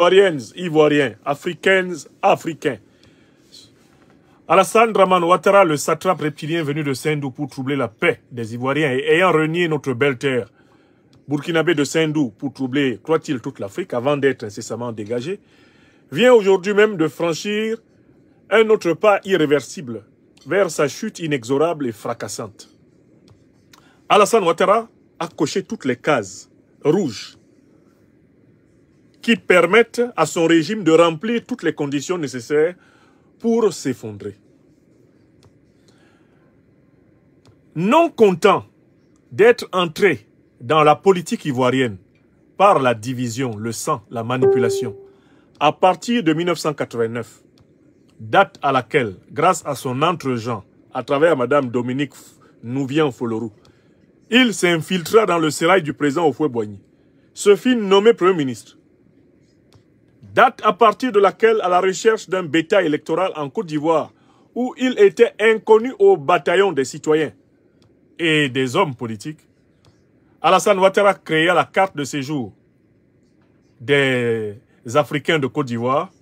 Ivoiriennes, Ivoiriens, Africaines, Africains. Alassane Dramane Ouattara, le satrape reptilien venu de Sendou pour troubler la paix des Ivoiriens et ayant renié notre belle terre, burkinabé de Sendou pour troubler, croit-il, toute l'Afrique avant d'être incessamment dégagé, vient aujourd'hui même de franchir un autre pas irréversible vers sa chute inexorable et fracassante. Alassane Ouattara a coché toutes les cases rouges qui permettent à son régime de remplir toutes les conditions nécessaires pour s'effondrer. Non content d'être entré dans la politique ivoirienne par la division, le sang, la manipulation, à partir de 1989, date à laquelle, grâce à son entre-gens, à travers Mme Dominique Nouvian-Folorou, il s'infiltra dans le sérail du président Houphouët-Boigny, se fit nommer Premier ministre. Date à partir de laquelle, à la recherche d'un bétail électoral en Côte d'Ivoire, où il était inconnu au bataillon des citoyens et des hommes politiques, Alassane Ouattara créa la carte de séjour des Africains de Côte d'Ivoire,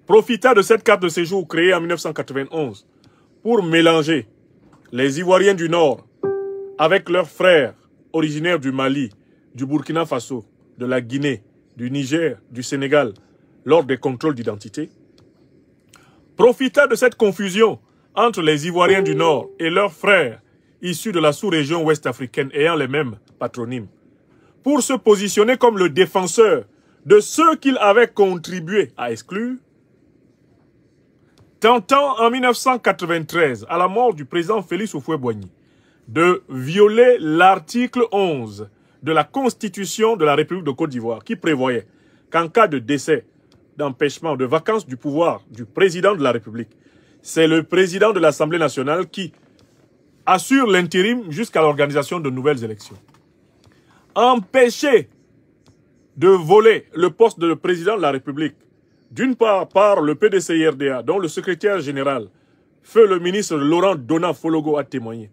profita de cette carte de séjour créée en 1991 pour mélanger les Ivoiriens du Nord avec leurs frères originaires du Mali, du Burkina Faso, de la Guinée, du Niger, du Sénégal, lors des contrôles d'identité, profita de cette confusion entre les Ivoiriens du Nord et leurs frères issus de la sous-région ouest-africaine ayant les mêmes patronymes, pour se positionner comme le défenseur de ceux qu'il avait contribué à exclure, tentant en 1993, à la mort du président Félix Houphouët-Boigny, de violer l'article 11 de la Constitution de la République de Côte d'Ivoire, qui prévoyait qu'en cas de décès, d'empêchement, de vacances du pouvoir du président de la République, c'est le président de l'Assemblée nationale qui assure l'intérim jusqu'à l'organisation de nouvelles élections. Empêché de voler le poste de président de la République, d'une part par le PDCIRDA, dont le secrétaire général, feu le ministre Laurent Dona Fologo a témoigné.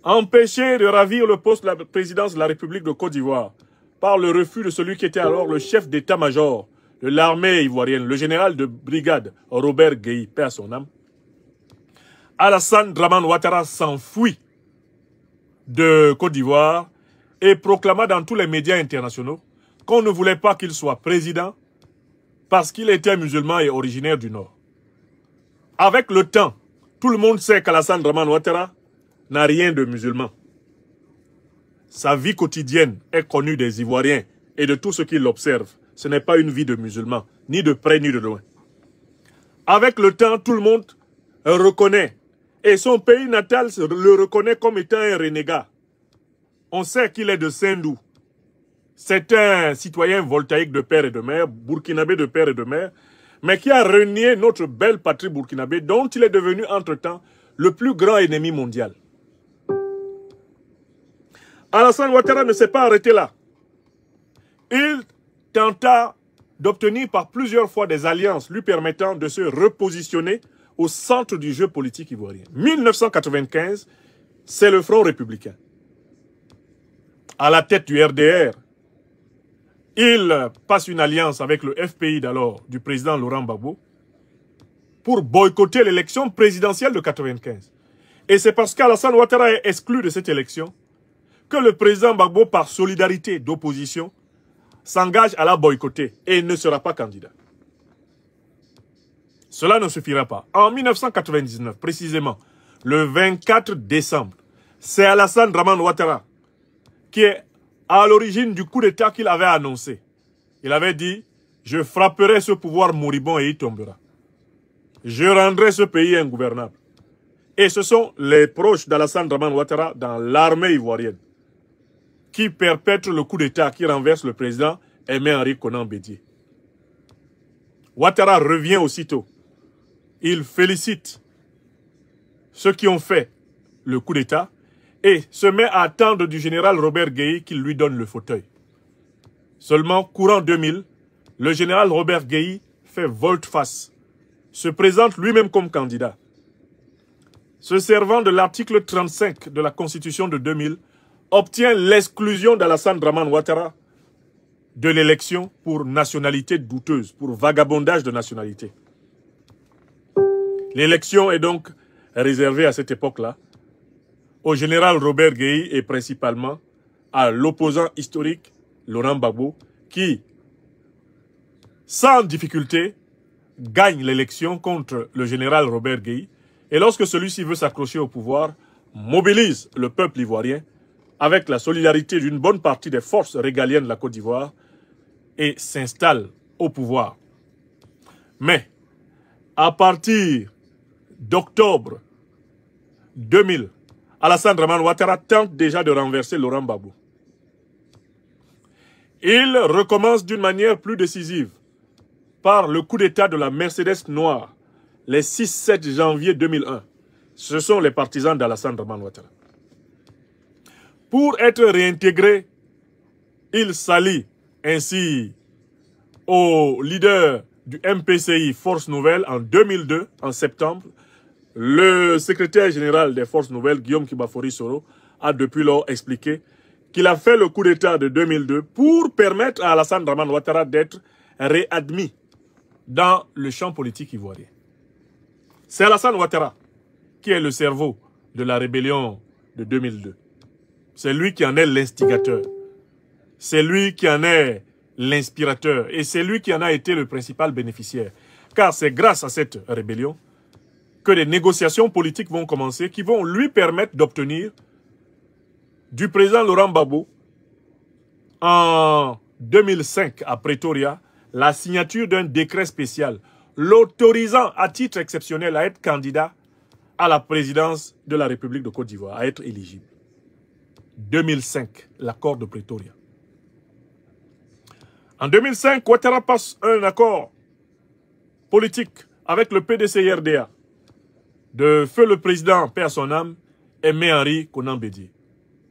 Empêché de ravir le poste de la présidence de la République de Côte d'Ivoire par le refus de celui qui était alors le chef d'état-major de l'armée ivoirienne, le général de brigade Robert Gueye, paix à son âme, Alassane Dramane Ouattara s'enfuit de Côte d'Ivoire et proclama dans tous les médias internationaux qu'on ne voulait pas qu'il soit président parce qu'il était musulman et originaire du Nord. Avec le temps, tout le monde sait qu'Alassane Dramane Ouattara n'a rien de musulman. Sa vie quotidienne est connue des Ivoiriens et de tous ceux qui l'observent. Ce n'est pas une vie de musulman, ni de près ni de loin. Avec le temps, tout le monde reconnaît. Et son pays natal le reconnaît comme étant un renégat. On sait qu'il est de Sendou. C'est un citoyen voltaïque de père et de mère, burkinabé de père et de mère, mais qui a renié notre belle patrie burkinabé, dont il est devenu entre-temps le plus grand ennemi mondial. Alassane Ouattara ne s'est pas arrêté là. Il tenta d'obtenir par plusieurs fois des alliances lui permettant de se repositionner au centre du jeu politique ivoirien. 1995, c'est le Front républicain. À la tête du RDR, il passe une alliance avec le FPI d'alors, du président Laurent Gbagbo, pour boycotter l'élection présidentielle de 1995. Et c'est parce qu'Alassane Ouattara est exclu de cette élection que le président Gbagbo, par solidarité d'opposition, s'engage à la boycotter et ne sera pas candidat. Cela ne suffira pas. En 1999, précisément, le 24 décembre, c'est Alassane Dramane Ouattara qui est à l'origine du coup d'État qu'il avait annoncé. Il avait dit « Je frapperai ce pouvoir moribond et il tombera. Je rendrai ce pays ingouvernable. » Et ce sont les proches d'Alassane Dramane Ouattara dans l'armée ivoirienne qui perpètrent le coup d'État qui renverse le président Aimé-Henri Konan Bédié. Ouattara revient aussitôt. Il félicite ceux qui ont fait le coup d'État et se met à attendre du général Robert Gueye qu'il lui donne le fauteuil. Seulement, courant 2000, le général Robert Gueye fait volte-face, se présente lui-même comme candidat. Se servant de l'article 35 de la Constitution de 2000, obtient l'exclusion d'Alassane Dramane Ouattara de l'élection pour nationalité douteuse, pour vagabondage de nationalité. L'élection est donc réservée à cette époque-là au général Robert Gueye et principalement à l'opposant historique Laurent Gbagbo qui, sans difficulté, gagne l'élection contre le général Robert Gueye et lorsque celui-ci veut s'accrocher au pouvoir, mobilise le peuple ivoirien avec la solidarité d'une bonne partie des forces régaliennes de la Côte d'Ivoire et s'installe au pouvoir. Mais, à partir d'octobre 2000, Alassane Dramane Ouattara tente déjà de renverser Laurent Gbagbo. Il recommence d'une manière plus décisive par le coup d'État de la Mercedes noire, les 6-7 janvier 2001. Ce sont les partisans d'Alassane Dramane Ouattara. Pour être réintégré, il s'allie ainsi au leader du MPCI Force Nouvelle en 2002, en septembre. Le secrétaire général des Forces Nouvelles, Guillaume Kibafori Soro, a depuis lors expliqué qu'il a fait le coup d'État de 2002 pour permettre à Alassane Dramane Ouattara d'être réadmis dans le champ politique ivoirien. C'est Alassane Ouattara qui est le cerveau de la rébellion de 2002. C'est lui qui en est l'instigateur. C'est lui qui en est l'inspirateur. Et c'est lui qui en a été le principal bénéficiaire. Car c'est grâce à cette rébellion que des négociations politiques vont commencer qui vont lui permettre d'obtenir du président Laurent Gbagbo en 2005 à Pretoria la signature d'un décret spécial l'autorisant à titre exceptionnel à être candidat à la présidence de la République de Côte d'Ivoire, à être éligible. 2005, l'accord de Pretoria. En 2005, Ouattara passe un accord politique avec le PDCI-RDA de feu le président, paix à son âme, Aimé-Henri Konan Bédié.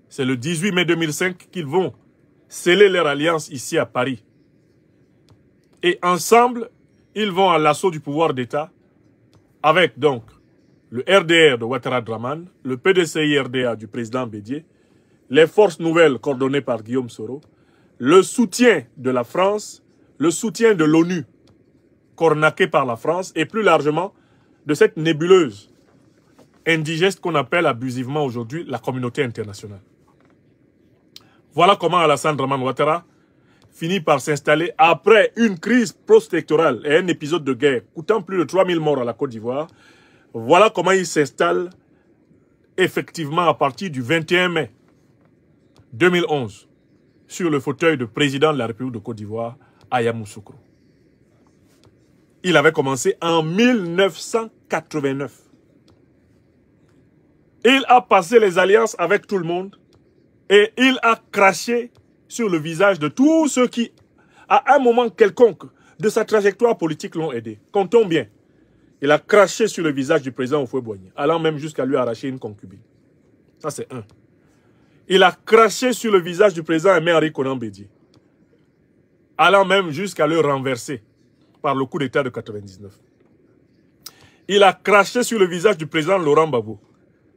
C'est le 18 mai 2005 qu'ils vont sceller leur alliance ici à Paris. Et ensemble, ils vont à l'assaut du pouvoir d'État avec donc le RDR de Ouattara Dramane, le PDCI-RDA du président Bédié, les forces nouvelles coordonnées par Guillaume Soro, le soutien de la France, le soutien de l'ONU, cornaqué par la France, et plus largement de cette nébuleuse indigeste qu'on appelle abusivement aujourd'hui la communauté internationale. Voilà comment Alassane Dramane Ouattara finit par s'installer après une crise post-électorale et un épisode de guerre coûtant plus de 3000 morts à la Côte d'Ivoire. Voilà comment il s'installe effectivement à partir du 21 mai 2011 sur le fauteuil de président de la République de Côte d'Ivoire à Yamoussoukro. Il avait commencé en 1989. Il a passé les alliances avec tout le monde et il a craché sur le visage de tous ceux qui, à un moment quelconque de sa trajectoire politique, l'ont aidé. Comptons bien. Il a craché sur le visage du président Houphouët-Boigny, allant même jusqu'à lui arracher une concubine. Ça, c'est un. Il a craché sur le visage du président Aimé-Henri Konan Bédié, allant même jusqu'à le renverser par le coup d'État de 1999. Il a craché sur le visage du président Laurent Gbagbo,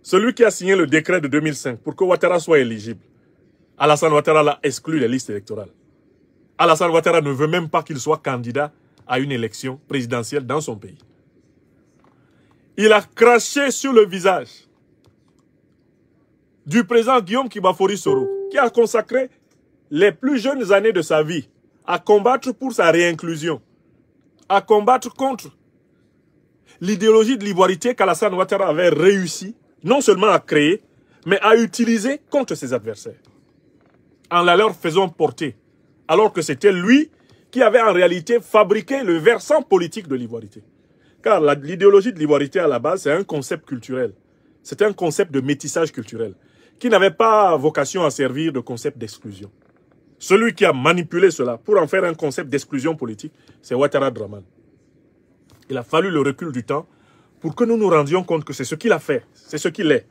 celui qui a signé le décret de 2005 pour que Ouattara soit éligible. Alassane Ouattara l'a exclu des listes électorales. Alassane Ouattara ne veut même pas qu'il soit candidat à une élection présidentielle dans son pays. Il a craché sur le visage du président Guillaume Kibafori Soro, qui a consacré les plus jeunes années de sa vie à combattre pour sa réinclusion, à combattre contre l'idéologie de l'ivoirité qu'Alassane Ouattara avait réussi non seulement à créer, mais à utiliser contre ses adversaires, en la leur faisant porter, alors que c'était lui qui avait en réalité fabriqué le versant politique de l'ivoirité. Car l'idéologie de l'ivoirité à la base, c'est un concept culturel. C'est un concept de métissage culturel qui n'avait pas vocation à servir de concept d'exclusion. Celui qui a manipulé cela pour en faire un concept d'exclusion politique, c'est Ouattara Dramane. Il a fallu le recul du temps pour que nous nous rendions compte que c'est ce qu'il a fait, c'est ce qu'il est.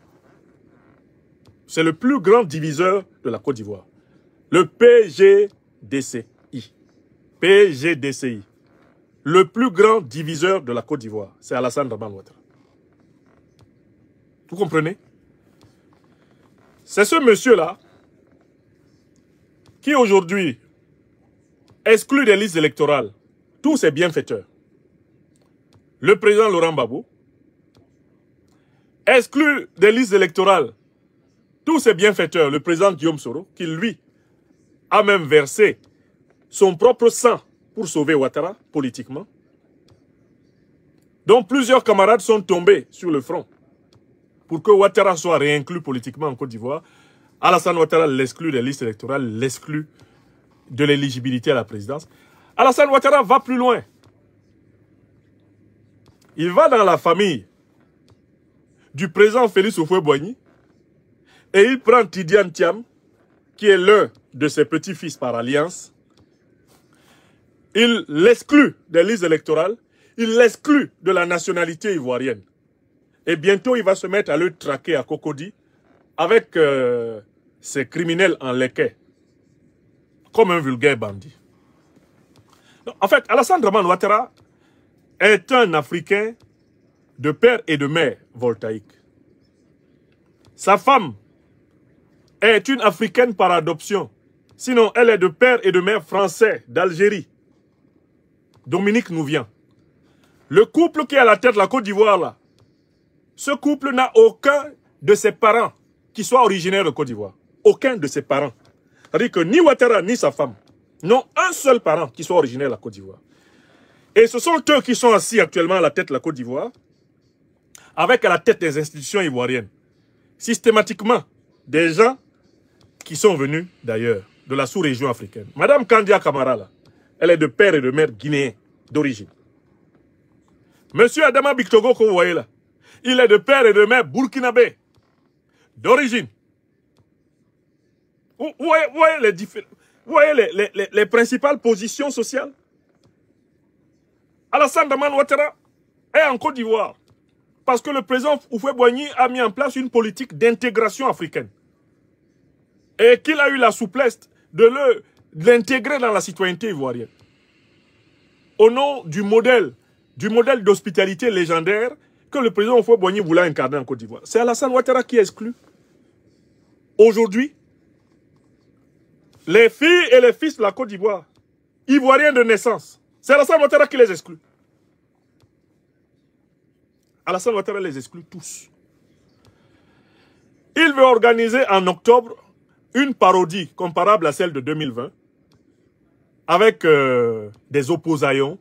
C'est le plus grand diviseur de la Côte d'Ivoire. Le PGDCI. PGDCI. Le plus grand diviseur de la Côte d'Ivoire, c'est Alassane Dramane Ouattara. Vous comprenez? C'est ce monsieur-là qui aujourd'hui exclut des listes électorales tous ses bienfaiteurs. Le président Laurent Gbagbo exclut des listes électorales tous ses bienfaiteurs, le président Guillaume Soro, qui lui a même versé son propre sang pour sauver Ouattara politiquement. Donc plusieurs camarades sont tombés sur le front pour que Ouattara soit réinclus politiquement en Côte d'Ivoire. Alassane Ouattara l'exclut des listes électorales, l'exclut de l'éligibilité à la présidence. Alassane Ouattara va plus loin. Il va dans la famille du président Félix Houphouët-Boigny et il prend Tidiane Thiam, qui est l'un de ses petits-fils par alliance. Il l'exclut des listes électorales, il l'exclut de la nationalité ivoirienne. Et bientôt, il va se mettre à le traquer à Cocody avec ses criminels en leket, comme un vulgaire bandit. Donc, en fait, Alassane Dramane Ouattara est un Africain de père et de mère voltaïque. Sa femme est une Africaine par adoption. Sinon, elle est de père et de mère français d'Algérie. Dominique Nouvian. Le couple qui est à la tête de la Côte d'Ivoire, là, ce couple n'a aucun de ses parents qui soit originaire de Côte d'Ivoire. Aucun de ses parents. C'est-à-dire que ni Ouattara ni sa femme n'ont un seul parent qui soit originaire de la Côte d'Ivoire. Et ce sont eux qui sont assis actuellement à la tête de la Côte d'Ivoire, avec à la tête des institutions ivoiriennes. Systématiquement, des gens qui sont venus d'ailleurs, de la sous-région africaine. Madame Kandia Camara, là, elle est de père et de mère guinéen d'origine. Monsieur Adama Bictogo, que vous voyez là, il est de père et de mère burkinabé d'origine. Vous voyez les principales positions sociales? Alassane Dramane Ouattara est en Côte d'Ivoire parce que le président Houphouët-Boigny a mis en place une politique d'intégration africaine et qu'il a eu la souplesse de l'intégrer dans la citoyenneté ivoirienne. Au nom du modèle d'hospitalité légendaire que le président Houphouët-Boigny voulait incarner en Côte d'Ivoire. C'est Alassane Ouattara qui exclut. Aujourd'hui, les filles et les fils de la Côte d'Ivoire, ivoiriens de naissance, c'est Alassane Ouattara qui les exclut. Alassane Ouattara les exclut tous. Il veut organiser en octobre une parodie comparable à celle de 2020 avec des opposaillons,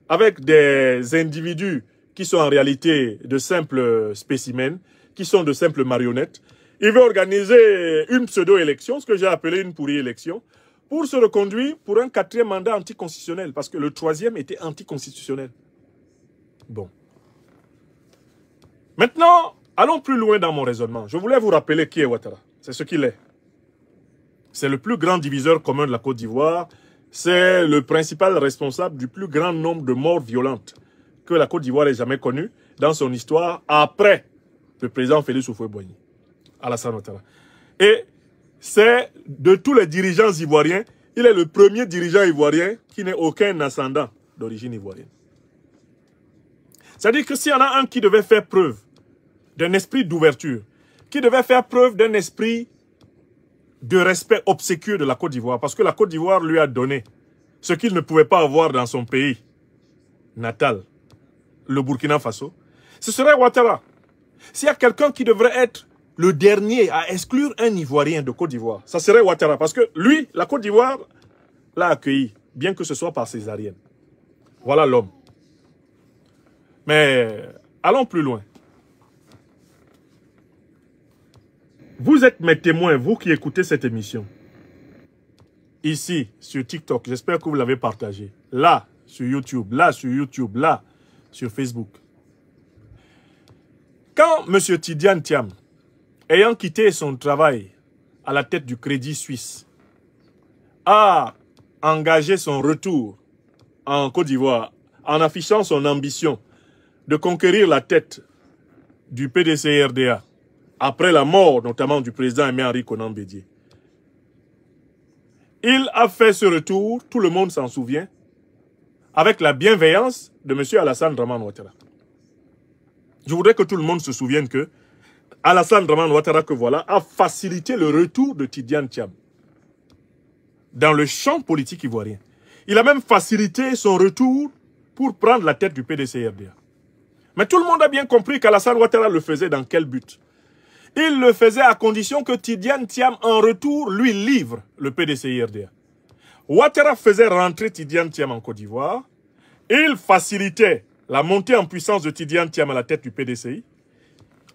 avec des individus qui sont en réalité de simples spécimens, qui sont de simples marionnettes. Il veut organiser une pseudo-élection, ce que j'ai appelé une pourrie élection, pour se reconduire pour un 4e mandat anticonstitutionnel, parce que le 3e était anticonstitutionnel. Bon. Maintenant, allons plus loin dans mon raisonnement. Je voulais vous rappeler qui est Ouattara. C'est ce qu'il est. C'est le plus grand diviseur commun de la Côte d'Ivoire. C'est le principal responsable du plus grand nombre de morts violentes que la Côte d'Ivoire ait jamais connues dans son histoire après le président Félix Houphouët-Boigny, Alassane Ouattara. Et c'est de tous les dirigeants ivoiriens, il est le premier dirigeant ivoirien qui n'ait aucun ascendant d'origine ivoirienne. C'est-à-dire que s'il y en a un qui devait faire preuve d'un esprit d'ouverture, qui devait faire preuve d'un esprit de respect obséquieux de la Côte d'Ivoire, parce que la Côte d'Ivoire lui a donné ce qu'il ne pouvait pas avoir dans son pays natal, le Burkina Faso, ce serait Ouattara. S'il y a quelqu'un qui devrait être le dernier à exclure un Ivoirien de Côte d'Ivoire, ça serait Ouattara, parce que lui, la Côte d'Ivoire l'a accueilli, bien que ce soit par césarienne. Voilà l'homme. Mais allons plus loin. Vous êtes mes témoins, vous qui écoutez cette émission. Ici, sur TikTok, j'espère que vous l'avez partagé. Là, sur YouTube, là, sur Facebook. Quand M. Tidiane Thiam, ayant quitté son travail à la tête du Crédit Suisse, a engagé son retour en Côte d'Ivoire en affichant son ambition de conquérir la tête du PDC-RDA, après la mort notamment du président Aimé-Henri Konan Bédié. Il a fait ce retour, tout le monde s'en souvient, avec la bienveillance de M. Alassane Dramane Ouattara. Je voudrais que tout le monde se souvienne que Alassane Dramane Ouattara, que voilà, a facilité le retour de Tidiane Thiam dans le champ politique ivoirien. Il a même facilité son retour pour prendre la tête du PDCRDA. Mais tout le monde a bien compris qu'Alassane Ouattara le faisait dans quel but? Il le faisait à condition que Tidiane Thiam, en retour, lui livre le PDCIRDA. Ouattara faisait rentrer Tidiane Thiam en Côte d'Ivoire. Il facilitait la montée en puissance de Tidiane Thiam à la tête du PDCI.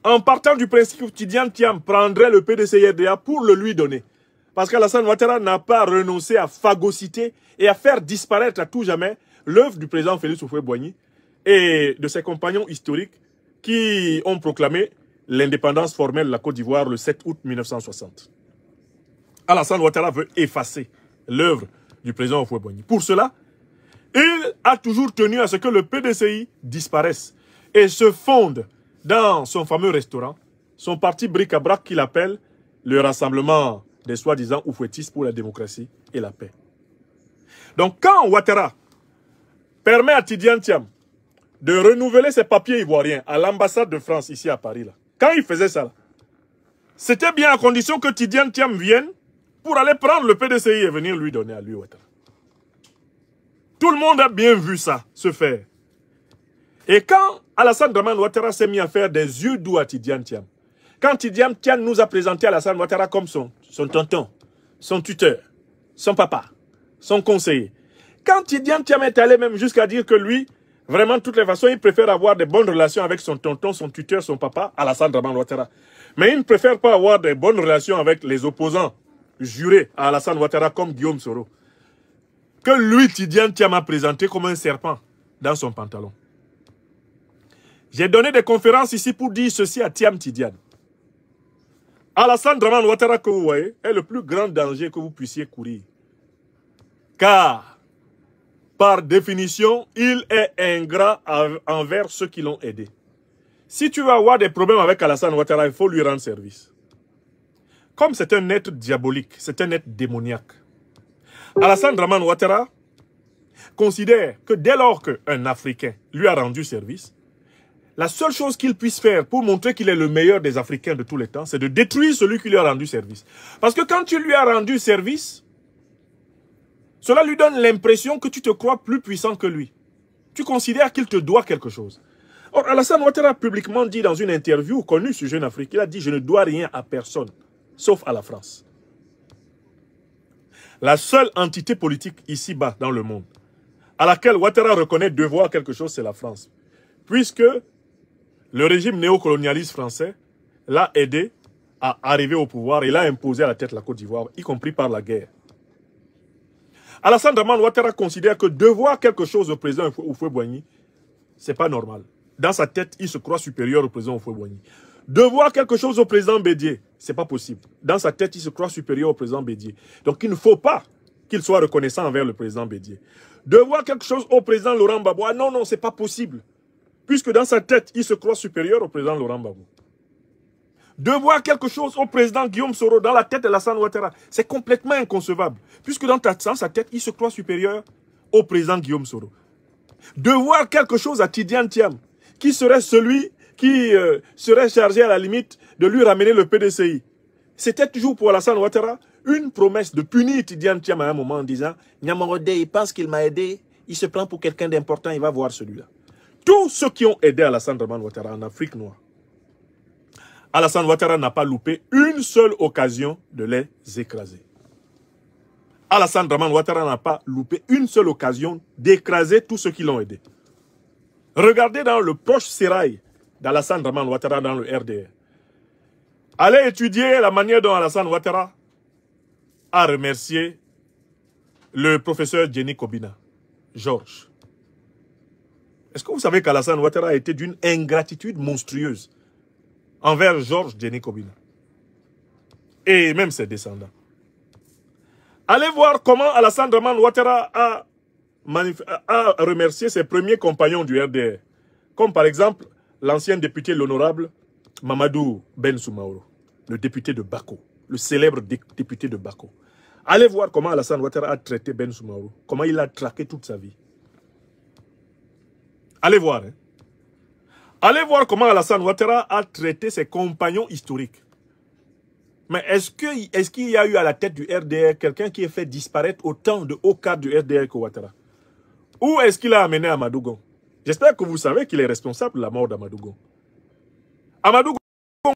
En partant du principe que Tidiane Thiam prendrait le PDCIRDA pour le lui donner. Parce qu'Alassane Ouattara n'a pas renoncé à phagocyter et à faire disparaître à tout jamais l'œuvre du président Félix Houphouët-Boigny et de ses compagnons historiques qui ont proclamé l'indépendance formelle de la Côte d'Ivoire le 7 août 1960. Alassane Ouattara veut effacer l'œuvre du président Houphouët-Boigny. Pour cela, il a toujours tenu à ce que le PDCI disparaisse et se fonde dans son fameux restaurant, son parti bric-à-brac qu'il appelle le Rassemblement des soi-disant oufouettistes pour la démocratie et la paix. Donc quand Ouattara permet à Tidiane Thiam de renouveler ses papiers ivoiriens à l'ambassade de France ici à Paris, là, quand il faisait ça, c'était bien à condition que Tidiane Thiam vienne pour aller prendre le PDCI et venir lui donner à lui Ouattara. Tout le monde a bien vu ça se faire. Et quand Alassane Dramane Ouattara s'est mis à faire des yeux doux à Tidiane Thiam, quand Tidiane Thiam nous a présenté Alassane Ouattara comme son tonton, son tuteur, son papa, son conseiller, quand Tidiane Thiam est allé même jusqu'à dire que lui, vraiment, de toutes les façons, il préfère avoir de bonnes relations avec son tonton, son tuteur, son papa, Alassane Dramane Ouattara. Mais il ne préfère pas avoir de bonnes relations avec les opposants jurés à Alassane Ouattara comme Guillaume Soro. Que lui, Tidiane Thiam a présenté comme un serpent dans son pantalon. J'ai donné des conférences ici pour dire ceci à Thiam Tidiane. Alassane Dramane Ouattara, que vous voyez, est le plus grand danger que vous puissiez courir. Car, par définition, il est ingrat envers ceux qui l'ont aidé. Si tu veux avoir des problèmes avec Alassane Ouattara, il faut lui rendre service. Comme c'est un être diabolique, c'est un être démoniaque. Alassane Dramane Ouattara considère que dès lors qu'un Africain lui a rendu service, la seule chose qu'il puisse faire pour montrer qu'il est le meilleur des Africains de tous les temps, c'est de détruire celui qui lui a rendu service. Parce que quand tu lui as rendu service, cela lui donne l'impression que tu te crois plus puissant que lui. Tu considères qu'il te doit quelque chose. Or, Alassane Ouattara a publiquement dit dans une interview connue sur Jeune Afrique, il a dit « Je ne dois rien à personne, sauf à la France ». La seule entité politique ici-bas dans le monde à laquelle Ouattara reconnaît devoir quelque chose, c'est la France. Puisque le régime néocolonialiste français l'a aidé à arriver au pouvoir et l'a imposé à la tête de la Côte d'Ivoire, y compris par la guerre. Alassane Dramane Ouattara considère que devoir quelque chose au président Houphouët-Boigny, c'est pas normal. Dans sa tête, il se croit supérieur au président Houphouët-Boigny. Devoir quelque chose au président Bédié, c'est pas possible. Dans sa tête, il se croit supérieur au président Bédié. Donc il ne faut pas qu'il soit reconnaissant envers le président Bédié. Devoir quelque chose au président Laurent Gbagbo, non, non, c'est pas possible. Puisque dans sa tête, il se croit supérieur au président Laurent Gbagbo. Devoir quelque chose au président Guillaume Soro dans la tête de Alassane Ouattara, c'est complètement inconcevable. Puisque dans sa tête, il se croit supérieur au président Guillaume Soro. Devoir quelque chose à Tidiane Thiam, qui serait celui qui serait chargé à la limite de lui ramener le PDCI. C'était toujours pour Alassane Ouattara une promesse de punir Tidiane Thiam à un moment en disant « Niamarode, il pense qu'il m'a aidé, il se prend pour quelqu'un d'important, il va voir celui-là. » Tous ceux qui ont aidé Alassane Dramane Ouattara en Afrique noire, Alassane Ouattara n'a pas loupé une seule occasion de les écraser. Alassane Dramane Ouattara n'a pas loupé une seule occasion d'écraser tous ceux qui l'ont aidé. Regardez dans le proche sérail d'Alassane Dramane Ouattara dans le RDR. Allez étudier la manière dont Alassane Ouattara a remercié le professeur Jenny Kobina, Georges. Est-ce que vous savez qu'Alassane Ouattara a été d'une ingratitude monstrueuse envers Georges Jenny Kobina et même ses descendants? Allez voir comment Alassane Dramane Ouattara a remercié ses premiers compagnons du RDR, comme par exemple l'ancien député, l'honorable Mamadou Ben Soumaoro, le député de Bako, le célèbre député de Bako. Allez voir comment Alassane Ouattara a traité Ben Soumaoro, comment il l'a traqué toute sa vie. Allez voir. Hein. Allez voir comment Alassane Ouattara a traité ses compagnons historiques. Mais est-ce qu'il y a eu à la tête du RDR quelqu'un qui a fait disparaître autant de hauts cadres du RDR que Ouattara? Où est-ce qu'il a amené Amadou Gon? J'espère que vous savez qu'il est responsable de la mort d'Amadou Gon. Amadou Gon,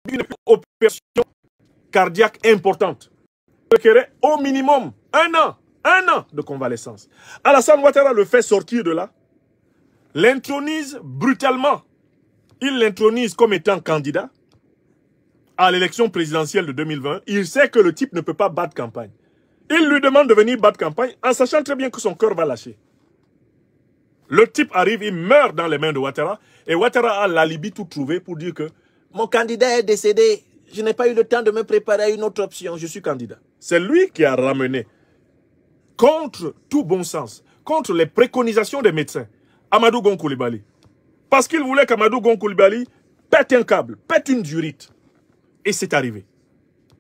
une opération cardiaque importante requérait au minimum un an de convalescence. Alassane Ouattara le fait sortir de là, l'intronise brutalement. Il l'intronise comme étant candidat à l'élection présidentielle de 2020. Il sait que le type ne peut pas battre campagne. Il lui demande de venir battre campagne en sachant très bien que son cœur va lâcher. Le type arrive, il meurt dans les mains de Ouattara et Ouattara a l'alibi tout trouvé pour dire que mon candidat est décédé, je n'ai pas eu le temps de me préparer à une autre option, je suis candidat. C'est lui qui a ramené, contre tout bon sens, contre les préconisations des médecins, Amadou Gon Coulibaly. Parce qu'il voulait qu'Amadou Gon Coulibaly pète un câble, pète une durite. Et c'est arrivé.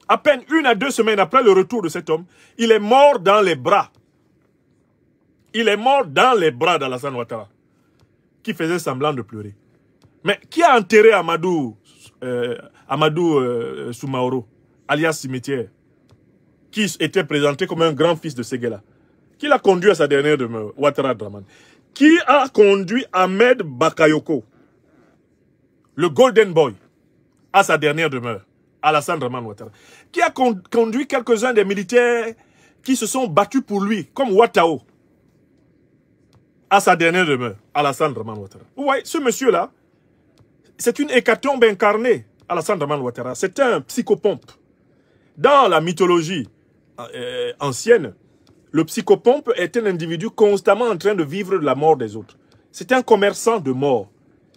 À peine 1 à 2 semaines après le retour de cet homme, il est mort dans les bras. Il est mort dans les bras d'Alassane Ouattara, qui faisait semblant de pleurer. Mais qui a enterré Amadou Soumaoro, alias Cimetière, qui était présenté comme un grand fils de Séguéla? Qui l'a conduit à sa dernière demeure, Ouattara Draman? Qui a conduit Ahmed Bakayoko, le Golden Boy, à sa dernière demeure, Alassane Draman Ouattara? Qui a conduit quelques-uns des militaires qui se sont battus pour lui, comme Ouattao, à sa dernière demeure, Alassane Draman Ouattara? Vous voyez, ce monsieur-là, c'est une hécatombe incarnée, Alassane Draman Ouattara. C'est un psychopompe. Dans la mythologie ancienne, le psychopompe est un individu constamment en train de vivre de la mort des autres. C'est un commerçant de mort.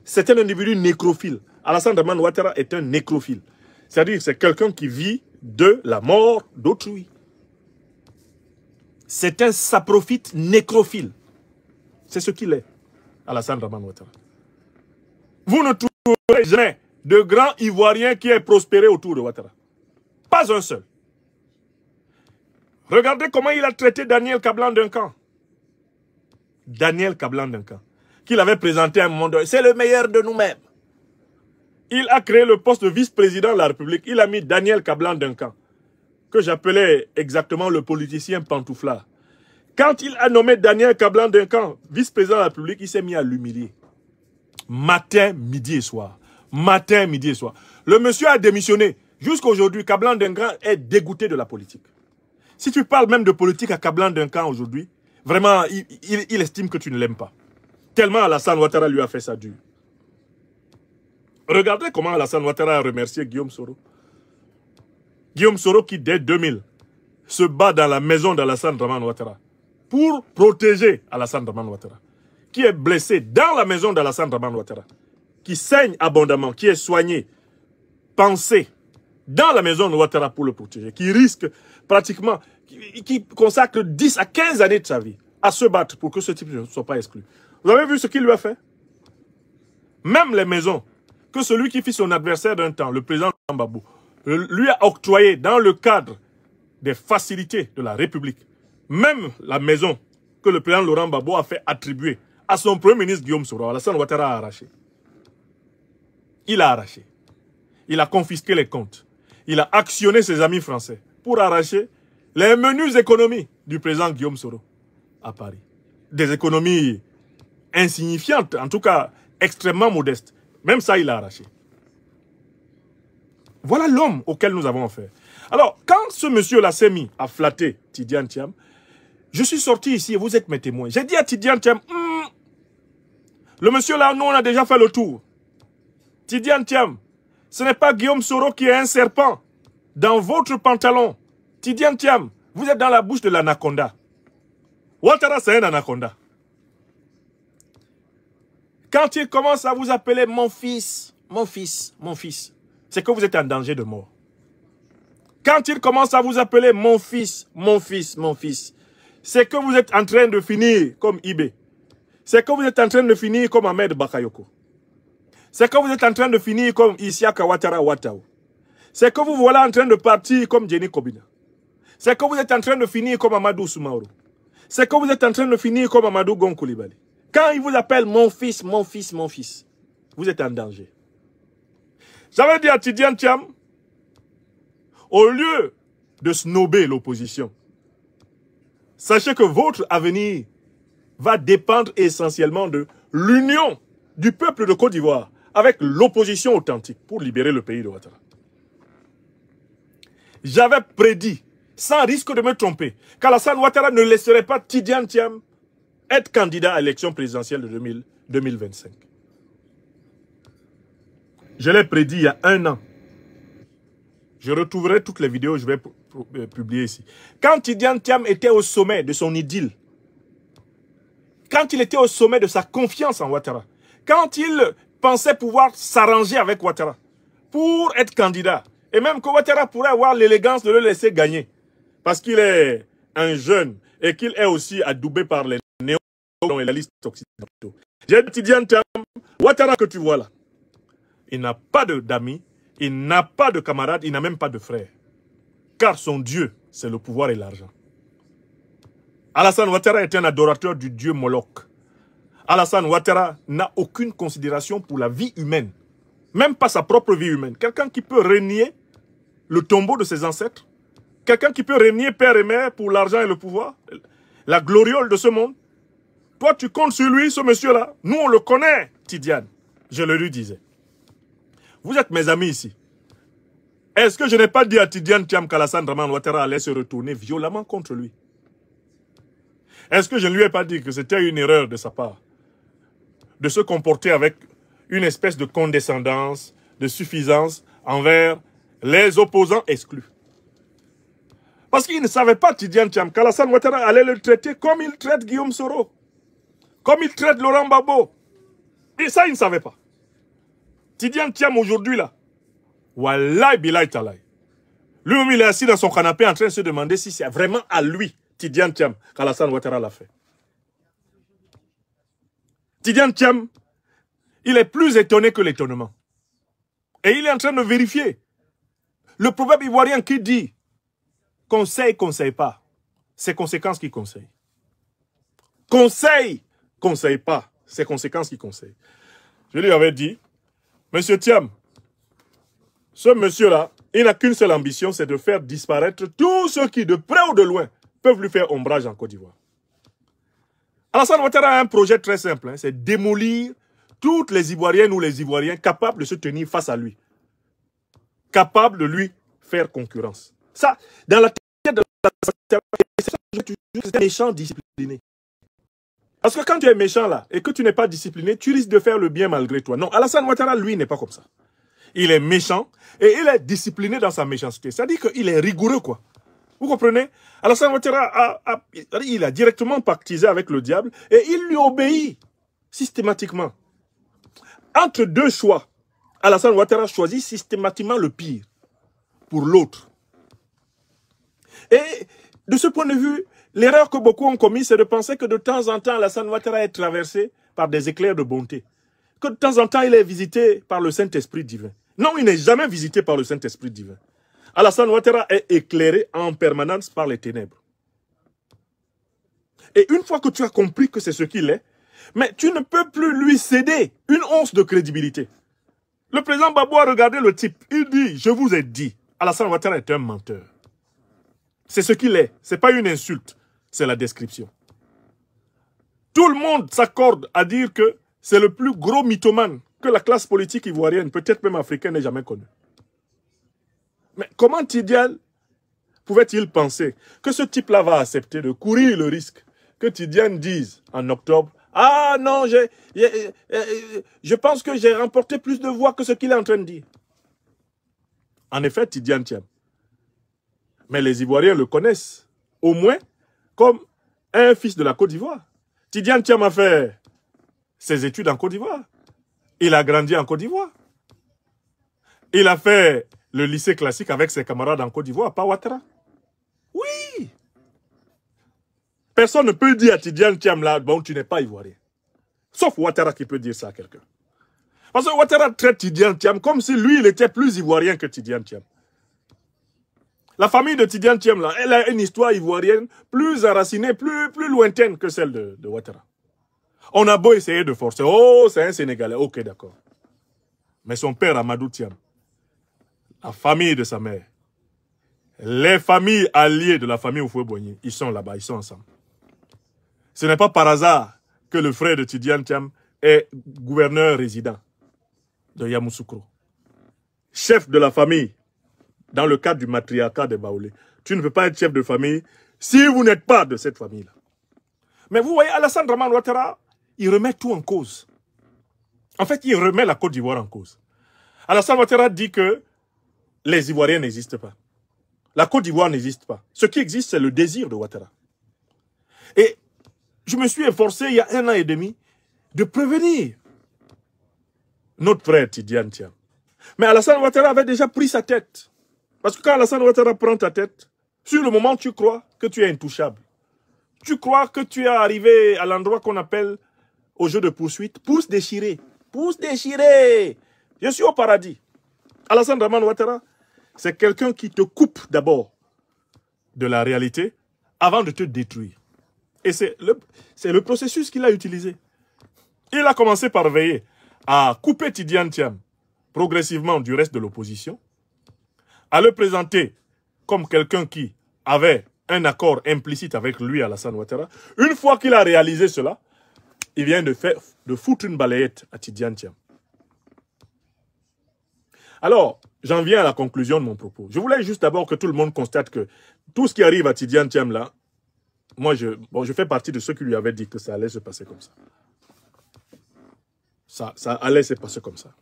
C'est un individu nécrophile. Alassane Draman Ouattara est un nécrophile. C'est-à-dire c'est quelqu'un qui vit de la mort d'autrui. C'est un saprophite nécrophile. C'est ce qu'il est, Alassane Draman Ouattara. Vous ne trouverez jamais de grand Ivoirien qui ait prospéré autour de Ouattara. Pas un seul. Regardez comment il a traité Daniel Kablan Duncan. Daniel Kablan Duncan, qu'il avait présenté à un moment donné. C'est le meilleur de nous-mêmes. Il a créé le poste de vice-président de la République. Il a mis Daniel Kablan Duncan, que j'appelais exactement le politicien pantouflard. Quand il a nommé Daniel Kablan Duncan vice-président de la République, il s'est mis à l'humilier. Matin, midi et soir. Matin, midi et soir. Le monsieur a démissionné. Jusqu'à aujourd'hui, Kablan Duncan est dégoûté de la politique. Si tu parles même de politique à Kablan Duncan aujourd'hui, vraiment, il estime que tu ne l'aimes pas. Tellement Alassane Ouattara lui a fait ça dur. Regardez comment Alassane Ouattara a remercié Guillaume Soro. Guillaume Soro qui, dès 2000, se bat dans la maison d'Alassane Draman Ouattara pour protéger Alassane Draman Ouattara, qui est blessé dans la maison d'Alassane Draman Ouattara, qui saigne abondamment, qui est soigné, pensé dans la maison de Ouattara pour le protéger, qui risque pratiquement, qui consacre 10 à 15 années de sa vie à se battre pour que ce type ne soit pas exclu. Vous avez vu ce qu'il lui a fait? Même les maisons que celui qui fit son adversaire d'un temps, le président Gbagbo, lui a octroyé dans le cadre des facilités de la République. Même la maison que le président Laurent Gbagbo a fait attribuer à son premier ministre Guillaume Soro, Alassane Ouattara a arraché. Il a arraché. Il a confisqué les comptes. Il a actionné ses amis français pour arracher les menues économies du président Guillaume Soro à Paris. Des économies insignifiantes, en tout cas extrêmement modestes. Même ça, il a arraché. Voilà l'homme auquel nous avons affaire. Alors, quand ce monsieur-là s'est mis à flatter Tidiane Thiam, je suis sorti ici et vous êtes mes témoins. J'ai dit à Tidiane Thiam, le monsieur-là, nous, on a déjà fait le tour. Tidiane Thiam, ce n'est pas Guillaume Soro qui est un serpent dans votre pantalon. Tidiane Thiam, vous êtes dans la bouche de l'anaconda. Ouattara, c'est un anaconda. Quand il commence à vous appeler mon fils, mon fils, mon fils, c'est que vous êtes en danger de mort. Quand il commence à vous appeler mon fils, mon fils, mon fils, c'est que vous êtes en train de finir comme Ibé. C'est que vous êtes en train de finir comme Ahmed Bakayoko. C'est que vous êtes en train de finir comme Isiaka Ouattara Ouattao. C'est que vous voilà en train de partir comme Jenny Kobina. C'est que vous êtes en train de finir comme Amadou Soumaoro. C'est que vous êtes en train de finir comme Amadou Gon Coulibaly. Quand il vous appelle mon fils, mon fils, mon fils, vous êtes en danger. J'avais dit à Tidiane Thiam, au lieu de snober l'opposition, sachez que votre avenir va dépendre essentiellement de l'union du peuple de Côte d'Ivoire avec l'opposition authentique pour libérer le pays de Ouattara. J'avais prédit, sans risque de me tromper, qu'Alassane Ouattara ne laisserait pas Tidiane Thiam être candidat à l'élection présidentielle de 2025. Je l'ai prédit il y a 1 an. Je retrouverai toutes les vidéos que je vais publier ici. Quand Tidiane Thiam était au sommet de son idylle, quand il était au sommet de sa confiance en Ouattara, quand il pensait pouvoir s'arranger avec Ouattara pour être candidat, et même que Ouattara pourrait avoir l'élégance de le laisser gagner, parce qu'il est un jeune et qu'il est aussi adoubé par les néo-colonialistes occidentaux. J'ai dit, Tidiane Thiam, Ouattara que tu vois là, il n'a pas d'amis, il n'a pas de camarades, il n'a même pas de frères. Car son Dieu, c'est le pouvoir et l'argent. Alassane Ouattara est un adorateur du dieu Moloch. Alassane Ouattara n'a aucune considération pour la vie humaine. Même pas sa propre vie humaine. Quelqu'un qui peut renier le tombeau de ses ancêtres. Quelqu'un qui peut renier père et mère pour l'argent et le pouvoir. La gloriole de ce monde. Toi, tu comptes sur lui, ce monsieur-là. Nous, on le connaît, Tidiane. Je le lui disais. Vous êtes mes amis ici. Est-ce que je n'ai pas dit à Tidiane Thiam qu'Alassane Dramane Ouattara allait se retourner violemment contre lui? Est-ce que je ne lui ai pas dit que c'était une erreur de sa part de se comporter avec une espèce de condescendance, de suffisance envers les opposants exclus? Parce qu'il ne savait pas, Tidiane Thiam, qu'Alassane Ouattara allait le traiter comme il traite Guillaume Soro, comme il traite Laurent Gbagbo. Et ça, il ne savait pas. Tidiane Thiam aujourd'hui là, Wallahi Bilaï Talaï. Lui-même, il est assis dans son canapé en train de se demander si c'est vraiment à lui, Tidiane Thiam, qu'Alassane Ouattara l'a fait. Tidiane Thiam, il est plus étonné que l'étonnement. Et il est en train de vérifier. Le proverbe ivoirien qui dit « Conseil, conseille pas », c'est conséquences qui conseillent. Conseil, conseille pas, c'est conséquences qui conseillent. Je lui avais dit, Monsieur Thiam, ce monsieur-là, il n'a qu'une seule ambition, c'est de faire disparaître tous ceux qui, de près ou de loin, peuvent lui faire ombrage en Côte d'Ivoire. Alassane Ouattara a un projet très simple, hein, c'est démolir toutes les Ivoiriennes ou les Ivoiriens capables de se tenir face à lui. Capables de lui faire concurrence. Ça, dans la tête de c'est un méchant discipliné. Parce que quand tu es méchant là, et que tu n'es pas discipliné, tu risques de faire le bien malgré toi. Non, Alassane Ouattara, lui, n'est pas comme ça. Il est méchant et il est discipliné dans sa méchanceté. C'est-à-dire qu'il est rigoureux, quoi. Vous comprenez? Alassane Ouattara il a directement pactisé avec le diable et il lui obéit systématiquement. Entre deux choix, Alassane Ouattara choisit systématiquement le pire pour l'autre. Et de ce point de vue, l'erreur que beaucoup ont commise, c'est de penser que de temps en temps, Alassane Ouattara est traversé par des éclairs de bonté. Que de temps en temps, il est visité par le Saint-Esprit divin. Non, il n'est jamais visité par le Saint-Esprit divin. Alassane Ouattara est éclairé en permanence par les ténèbres. Et une fois que tu as compris que c'est ce qu'il est, mais tu ne peux plus lui céder une once de crédibilité. Le président Gbagbo a regardé le type. Il dit, je vous ai dit, Alassane Ouattara est un menteur. C'est ce qu'il est. Ce n'est pas une insulte, c'est la description. Tout le monde s'accorde à dire que c'est le plus gros mythomane que la classe politique ivoirienne, peut-être même africaine, n'ait jamais connu. Mais comment Tidiane pouvait-il penser que ce type-là va accepter de courir le risque que Tidiane dise en octobre « Ah non, je pense que j'ai remporté plus de voix que ce qu'il est en train de dire. » En effet, Tidiane Thiam. Mais les Ivoiriens le connaissent, au moins, comme un fils de la Côte d'Ivoire. Tidiane Thiam a fait ses études en Côte d'Ivoire. Il a grandi en Côte d'Ivoire. Il a fait le lycée classique avec ses camarades en Côte d'Ivoire, pas Ouattara. Oui. Personne ne peut dire à Tidiane Thiam là, bon, tu n'es pas Ivoirien. Sauf Ouattara qui peut dire ça à quelqu'un. Parce que Ouattara traite Tidiane Thiam comme si lui, il était plus Ivoirien que Tidiane Thiam. La famille de Tidiane Thiam, là, elle a une histoire ivoirienne plus enracinée, plus lointaine que celle de Ouattara. On a beau essayer de forcer. Oh, c'est un Sénégalais. Ok, d'accord. Mais son père, Amadou Thiam, la famille de sa mère, les familles alliées de la famille Houphouët-Boigny, ils sont là-bas, ils sont ensemble. Ce n'est pas par hasard que le frère de Tidiane Thiam est gouverneur résident de Yamoussoukro. Chef de la famille, dans le cadre du matriarcat des Baoulés. Tu ne peux pas être chef de famille si vous n'êtes pas de cette famille-là. Mais vous voyez, Alassane Dramane Ouattara, il remet tout en cause. En fait, il remet la Côte d'Ivoire en cause. Alassane Ouattara dit que les Ivoiriens n'existent pas. La Côte d'Ivoire n'existe pas. Ce qui existe, c'est le désir de Ouattara. Et je me suis efforcé, il y a 1 an et demi, de prévenir notre frère Tidiane Thiam. Mais Alassane Ouattara avait déjà pris sa tête. Parce que quand Alassane Ouattara prend ta tête, sur le moment, tu crois que tu es intouchable. Tu crois que tu es arrivé à l'endroit qu'on appelle, au jeu de poursuite, pouce déchiré. Pouce déchiré. Je suis au paradis. Alassane Dramane Ouattara, c'est quelqu'un qui te coupe d'abord de la réalité avant de te détruire. Et c'est le processus qu'il a utilisé. Il a commencé par veiller à couper Tidiane Thiam progressivement du reste de l'opposition, à le présenter comme quelqu'un qui avait un accord implicite avec lui, Alassane Ouattara. Une fois qu'il a réalisé cela, il vient de foutre une balayette à Tidiane Thiam. Alors, j'en viens à la conclusion de mon propos. Je voulais juste d'abord que tout le monde constate que tout ce qui arrive à Tidiane Thiam là, moi je fais partie de ceux qui lui avaient dit que ça allait se passer comme ça. Ça allait se passer comme ça.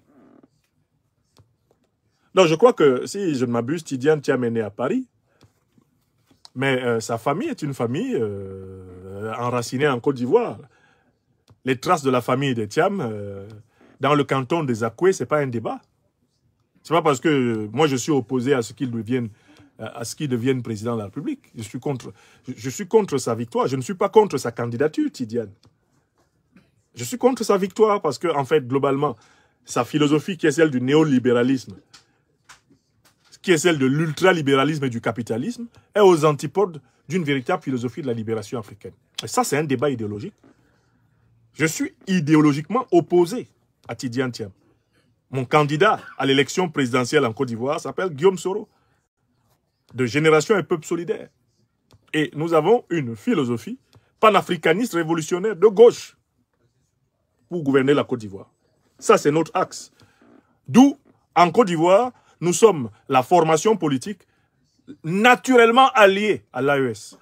Donc je crois que, si je ne m'abuse, Tidiane Thiam est né à Paris. Mais sa famille est une famille enracinée en Côte d'Ivoire. Les traces de la famille de Thiam, dans le canton des Akoué, ce n'est pas un débat. Ce n'est pas parce que moi je suis opposé à ce qu'il devienne président de la République. Je suis contre sa victoire. Je ne suis pas contre sa candidature, Tidiane. Je suis contre sa victoire parce que, en fait, globalement, sa philosophie qui est celle du néolibéralisme, qui est celle de l'ultralibéralisme et du capitalisme, est aux antipodes d'une véritable philosophie de la libération africaine. Et ça, c'est un débat idéologique. Je suis idéologiquement opposé à Tidiane Thiam. Mon candidat à l'élection présidentielle en Côte d'Ivoire s'appelle Guillaume Soro, de Génération et Peuple Solidaire. Et nous avons une philosophie panafricaniste révolutionnaire de gauche pour gouverner la Côte d'Ivoire. Ça, c'est notre axe. D'où, en Côte d'Ivoire, nous sommes la formation politique naturellement alliée à l'AES.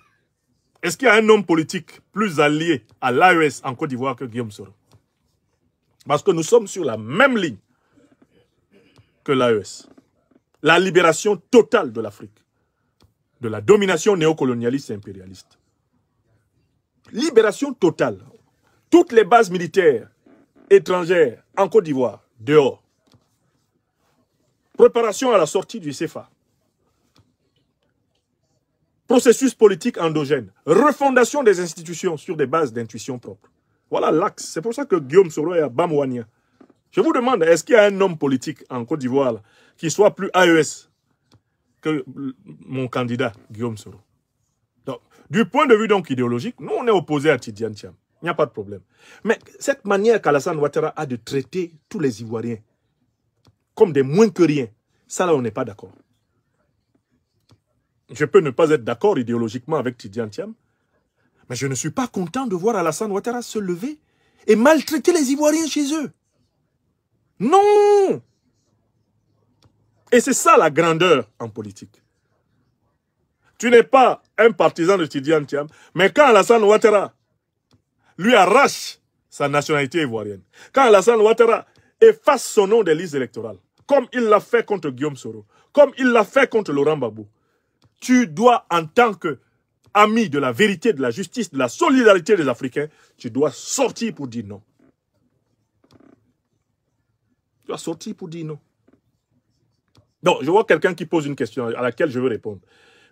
Est-ce qu'il y a un homme politique plus allié à l'AES en Côte d'Ivoire que Guillaume Soro? Parce que nous sommes sur la même ligne que l'AES. La libération totale de l'Afrique, de la domination néocolonialiste et impérialiste. Libération totale. Toutes les bases militaires étrangères en Côte d'Ivoire, dehors. Préparation à la sortie du CFA. Processus politique endogène. Refondation des institutions sur des bases d'intuition propre. Voilà l'axe. C'est pour ça que Guillaume Soro est à Bamouania. Je vous demande, est-ce qu'il y a un homme politique en Côte d'Ivoire qui soit plus AES que mon candidat, Guillaume Soro? Donc, du point de vue donc idéologique, nous on est opposés à Tidiane Thiam. Il n'y a pas de problème. Mais cette manière qu'Alassane Ouattara a de traiter tous les Ivoiriens comme des moins que rien, ça là on n'est pas d'accord. Je peux ne pas être d'accord idéologiquement avec Tidiane Thiam, mais je ne suis pas content de voir Alassane Ouattara se lever et maltraiter les Ivoiriens chez eux. Non! Et c'est ça la grandeur en politique. Tu n'es pas un partisan de Tidiane Thiam, mais quand Alassane Ouattara lui arrache sa nationalité ivoirienne, quand Alassane Ouattara efface son nom des listes électorales, comme il l'a fait contre Guillaume Soro, comme il l'a fait contre Laurent Gbagbo, tu dois, en tant qu'ami de la vérité, de la justice, de la solidarité des Africains, tu dois sortir pour dire non. Tu dois sortir pour dire non. Donc, je vois quelqu'un qui pose une question à laquelle je veux répondre.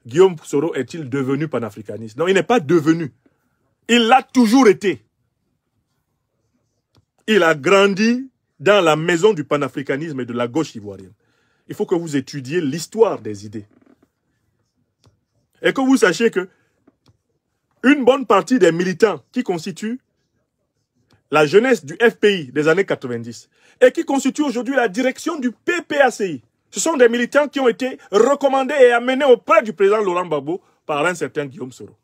Guillaume Soro est-il devenu panafricaniste? Non, il n'est pas devenu. Il l'a toujours été. Il a grandi dans la maison du panafricanisme et de la gauche ivoirienne. Il faut que vous étudiez l'histoire des idées. Et que vous sachiez que une bonne partie des militants qui constituent la jeunesse du FPI des années 90 et qui constituent aujourd'hui la direction du PPACI, Ce sont des militants qui ont été recommandés et amenés auprès du président Laurent Gbagbo par un certain Guillaume Soro.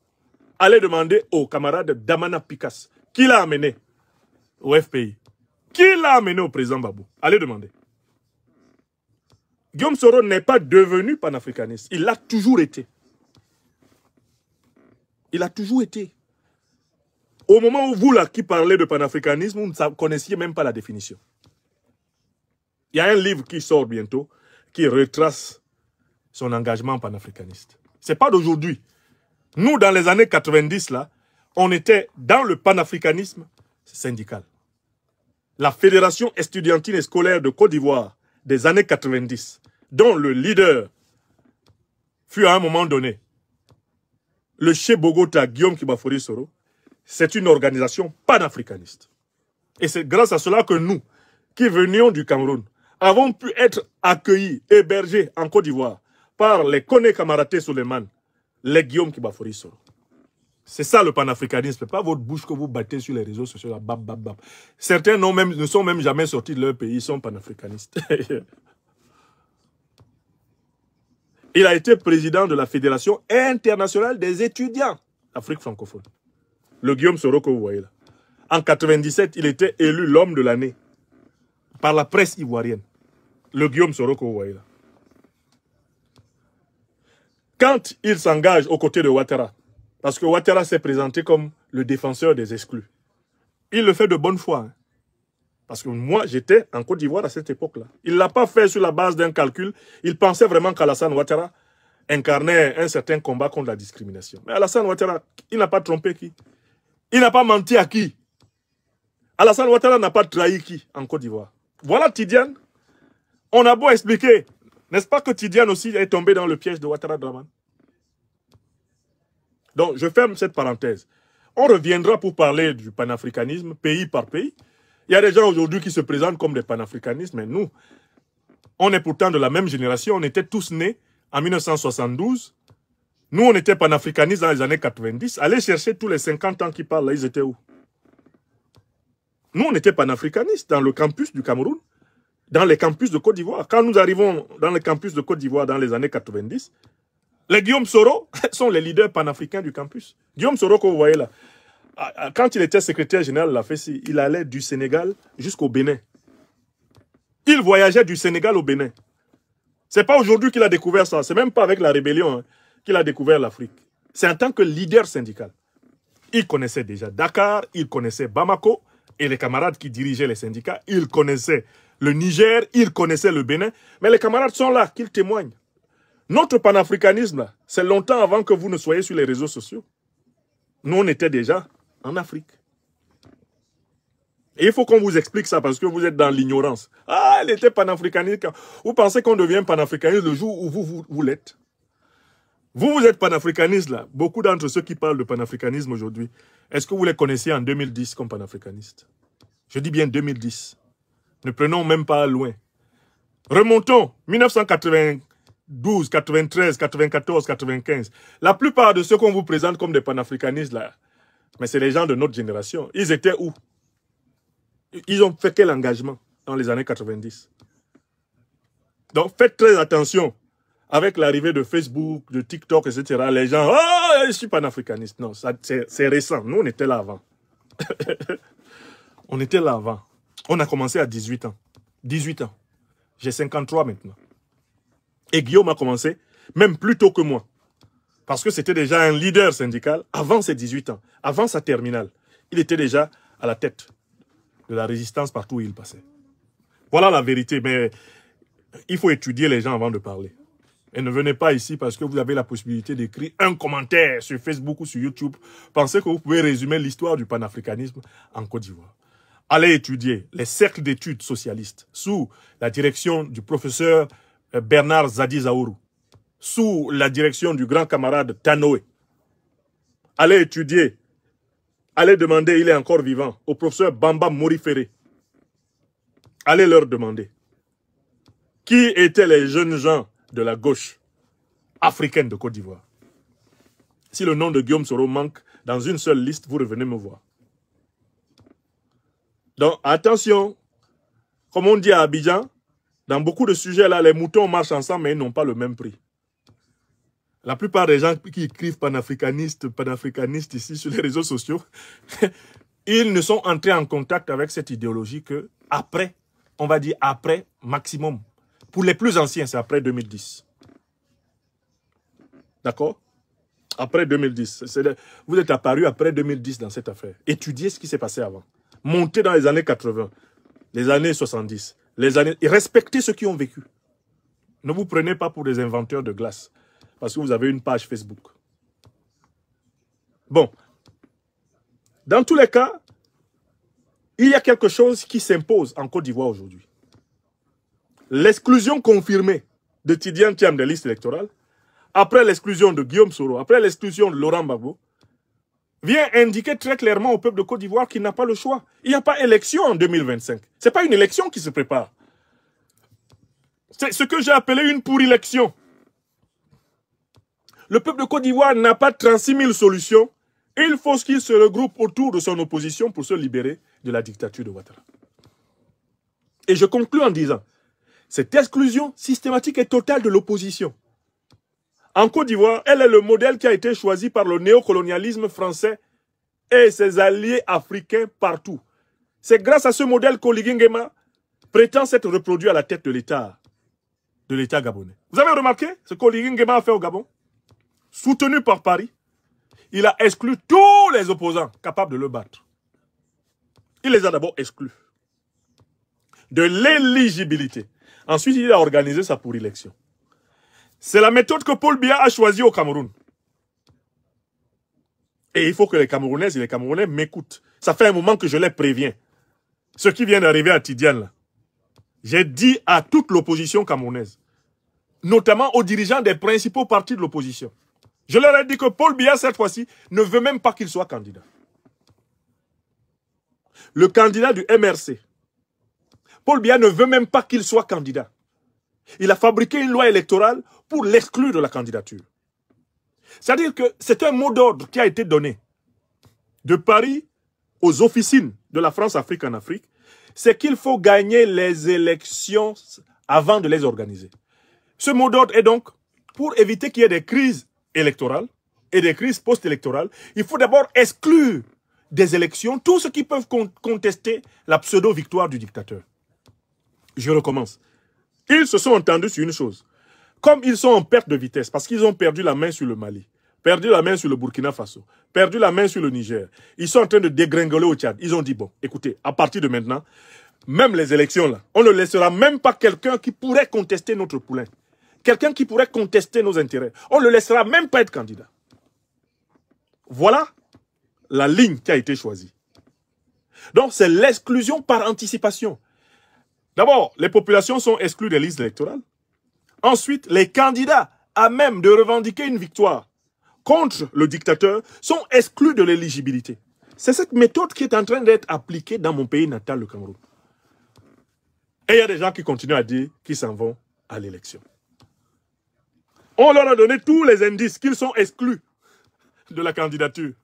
Allez demander au camarade Damana Pikas qui l'a amené au FPI. Qui l'a amené au président Gbagbo? Allez demander. Guillaume Soro n'est pas devenu panafricaniste. Il l'a toujours été. Il a toujours été. Au moment où vous, là, qui parlez de panafricanisme, vous ne connaissiez même pas la définition. Il y a un livre qui sort bientôt, qui retrace son engagement panafricaniste. Ce n'est pas d'aujourd'hui. Nous, dans les années 90, là, on était dans le panafricanisme syndical. La Fédération estudiantine et scolaire de Côte d'Ivoire des années 90, dont le leader fut à un moment donné le chef Bogota Guillaume Kibafori Soro, c'est une organisation panafricaniste. Et c'est grâce à cela que nous, qui venions du Cameroun, avons pu être accueillis, hébergés en Côte d'Ivoire par les Koné Kamaraté Suleiman, les Guillaume Kibafori Soro. C'est ça le panafricanisme, pas votre bouche que vous battez sur les réseaux sociaux, là, bab, bab, bab. Certains ne sont même jamais sortis de leur pays, ils sont panafricanistes. Il a été président de la Fédération internationale des étudiants d'Afrique francophone. Le Guillaume Soro que vous voyez là. En 97, il était élu l'homme de l'année par la presse ivoirienne. Le Guillaume Soro que vous voyez là. Quand il s'engage aux côtés de Ouattara, parce que Ouattara s'est présenté comme le défenseur des exclus, il le fait de bonne foi. Hein. Parce que moi, j'étais en Côte d'Ivoire à cette époque-là. Il ne l'a pas fait sur la base d'un calcul. Il pensait vraiment qu'Alassane Ouattara incarnait un certain combat contre la discrimination. Mais Alassane Ouattara, il n'a pas trompé qui? Il n'a pas menti à qui? Alassane Ouattara n'a pas trahi qui en Côte d'Ivoire? Voilà Tidiane. On a beau expliquer. N'est-ce pas que Tidiane aussi est tombé dans le piège de Ouattara Draman? Donc, je ferme cette parenthèse. On reviendra pour parler du panafricanisme, pays par pays. Il y a des gens aujourd'hui qui se présentent comme des panafricanistes, mais nous, on est pourtant de la même génération. On était tous nés en 1972. Nous, on était panafricanistes dans les années 90. Allez chercher tous les 50 ans qui parlent, là, ils étaient où? Nous, on était panafricanistes dans le campus du Cameroun, dans les campus de Côte d'Ivoire. Quand nous arrivons dans les campus de Côte d'Ivoire dans les années 90, les Guillaume Soro sont les leaders panafricains du campus. Guillaume Soro que vous voyez là, quand il était secrétaire général de la FESI, il allait du Sénégal jusqu'au Bénin. Il voyageait du Sénégal au Bénin. Ce n'est pas aujourd'hui qu'il a découvert ça. Ce n'est même pas avec la rébellion qu'il a découvert l'Afrique. C'est en tant que leader syndical. Il connaissait déjà Dakar, il connaissait Bamako et les camarades qui dirigeaient les syndicats. Il connaissait le Niger, il connaissait le Bénin. Mais les camarades sont là, qu'ils témoignent. Notre panafricanisme, c'est longtemps avant que vous ne soyez sur les réseaux sociaux. Nous, on était déjà en Afrique. Et il faut qu'on vous explique ça parce que vous êtes dans l'ignorance. Ah, elle était panafricaniste. Vous pensez qu'on devient panafricaniste le jour où vous l'êtes? Vous êtes panafricaniste là. Beaucoup d'entre ceux qui parlent de panafricanisme aujourd'hui, est-ce que vous les connaissiez en 2010 comme panafricanistes? Je dis bien 2010. Ne prenons même pas loin. Remontons 1992, 93, 94, 95. La plupart de ceux qu'on vous présente comme des panafricanistes là, mais c'est les gens de notre génération. Ils étaient où? Ils ont fait quel engagement dans les années 90? Donc faites très attention. Avec l'arrivée de Facebook, de TikTok, etc., les gens, oh, je suis panafricaniste. Non, c'est récent. Nous, on était là avant. On était là avant. On a commencé à 18 ans. 18 ans. J'ai 53 maintenant. Et Guillaume a commencé même plus tôt que moi. Parce que c'était déjà un leader syndical avant ses 18 ans, avant sa terminale. Il était déjà à la tête de la résistance partout où il passait. Voilà la vérité, mais il faut étudier les gens avant de parler. Et ne venez pas ici parce que vous avez la possibilité d'écrire un commentaire sur Facebook ou sur YouTube. Pensez que vous pouvez résumer l'histoire du panafricanisme en Côte d'Ivoire. Allez étudier les cercles d'études socialistes sous la direction du professeur Bernard Zadi Zaourou, sous la direction du grand camarade Tanoé. Allez étudier, allez demander, il est encore vivant, au professeur Bamba Morifere. Allez leur demander qui étaient les jeunes gens de la gauche africaine de Côte d'Ivoire. Si le nom de Guillaume Soro manque dans une seule liste, vous revenez me voir. Donc, attention, comme on dit à Abidjan, Dans beaucoup de sujets, là, les moutons marchent ensemble, mais ils n'ont pas le même prix. La plupart des gens qui écrivent panafricanistes ici sur les réseaux sociaux, ils ne sont entrés en contact avec cette idéologie que après, on va dire après maximum. Pour les plus anciens, c'est après 2010. D'accord? Après 2010. Vous êtes apparu après 2010 dans cette affaire. Étudiez ce qui s'est passé avant. Montez dans les années 80, les années 70, et respectez ceux qui ont vécu. Ne vous prenez pas pour des inventeurs de glace, parce que vous avez une page Facebook. Bon. Dans tous les cas, il y a quelque chose qui s'impose en Côte d'Ivoire aujourd'hui. L'exclusion confirmée de Tidiane Thiam des listes électorales, après l'exclusion de Guillaume Soro, après l'exclusion de Laurent Gbagbo, vient indiquer très clairement au peuple de Côte d'Ivoire qu'il n'a pas le choix. Il n'y a pas élection en 2025. Ce n'est pas une élection qui se prépare. C'est ce que j'ai appelé une pour-élection. Le peuple de Côte d'Ivoire n'a pas 36 000 solutions. Il faut qu'il se regroupe autour de son opposition pour se libérer de la dictature de Ouattara. Et je conclue en disant, cette exclusion systématique et totale de l'opposition, en Côte d'Ivoire, elle est le modèle qui a été choisi par le néocolonialisme français et ses alliés africains partout. C'est grâce à ce modèle qu'Oligui Nguema prétend s'être reproduit à la tête de l'État gabonais. Vous avez remarqué ce qu'Oligui Nguema a fait au Gabon? Soutenu par Paris, il a exclu tous les opposants capables de le battre. Il les a d'abord exclus de l'éligibilité. Ensuite, il a organisé sa pour-élection. C'est la méthode que Paul Biya a choisie au Cameroun. Et il faut que les Camerounaises et les Camerounais m'écoutent. Ça fait un moment que je les préviens. Ce qui vient d'arriver à Tidiane, là. J'ai dit à toute l'opposition camerounaise, notamment aux dirigeants des principaux partis de l'opposition, je leur ai dit que Paul Biya, cette fois-ci, ne veut même pas qu'il soit candidat. Le candidat du MRC, Paul Biya ne veut même pas qu'il soit candidat. Il a fabriqué une loi électorale pour l'exclure de la candidature. C'est-à-dire que c'est un mot d'ordre qui a été donné de Paris aux officines de la France-Afrique en Afrique, c'est qu'il faut gagner les élections avant de les organiser. Ce mot d'ordre est donc, pour éviter qu'il y ait des crises électorales et des crises post-électorales, il faut d'abord exclure des élections tous ceux qui peuvent contester la pseudo-victoire du dictateur. Je recommence. Ils se sont entendus sur une chose. Comme ils sont en perte de vitesse, parce qu'ils ont perdu la main sur le Mali, perdu la main sur le Burkina Faso, perdu la main sur le Niger, ils sont en train de dégringoler au Tchad. Ils ont dit, bon, écoutez, à partir de maintenant, même les élections là, on ne laissera même pas quelqu'un qui pourrait contester notre poulain. Quelqu'un qui pourrait contester nos intérêts. On ne le laissera même pas être candidat. Voilà la ligne qui a été choisie. Donc c'est l'exclusion par anticipation. D'abord, les populations sont exclues des listes électorales. Ensuite, les candidats à même de revendiquer une victoire contre le dictateur sont exclus de l'éligibilité. C'est cette méthode qui est en train d'être appliquée dans mon pays natal, le Cameroun. Et il y a des gens qui continuent à dire qu'ils s'en vont à l'élection. On leur a donné tous les indices qu'ils sont exclus de la candidature.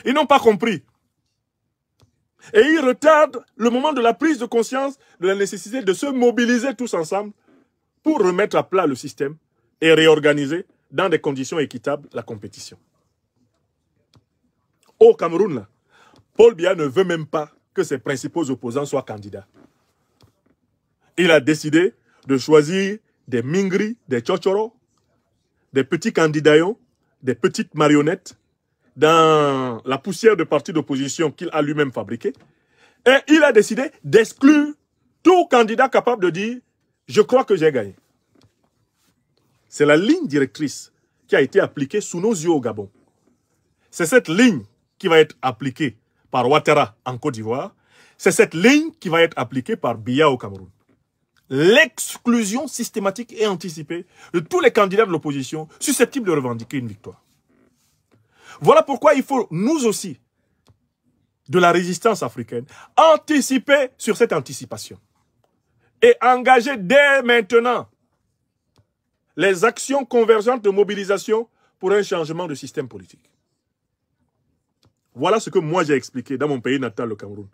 Ils n'ont pas compris. Et ils retardent le moment de la prise de conscience de la nécessité de se mobiliser tous ensemble pour remettre à plat le système et réorganiser dans des conditions équitables la compétition. Au Cameroun, là, Paul Biya ne veut même pas que ses principaux opposants soient candidats. Il a décidé de choisir des mingris, des chochoros, des petits candidaillons, des petites marionnettes dans la poussière de partis d'opposition qu'il a lui-même fabriqué. Et il a décidé d'exclure tout candidat capable de dire « je crois que j'ai gagné ». C'est la ligne directrice qui a été appliquée sous nos yeux au Gabon. C'est cette ligne qui va être appliquée par Ouattara en Côte d'Ivoire. C'est cette ligne qui va être appliquée par Biya au Cameroun. L'exclusion systématique et anticipée de tous les candidats de l'opposition susceptibles de revendiquer une victoire. Voilà pourquoi il faut, nous aussi, de la résistance africaine, anticiper sur cette anticipation et engager dès maintenant les actions convergentes de mobilisation pour un changement de système politique. Voilà ce que moi j'ai expliqué dans mon pays natal, le Cameroun.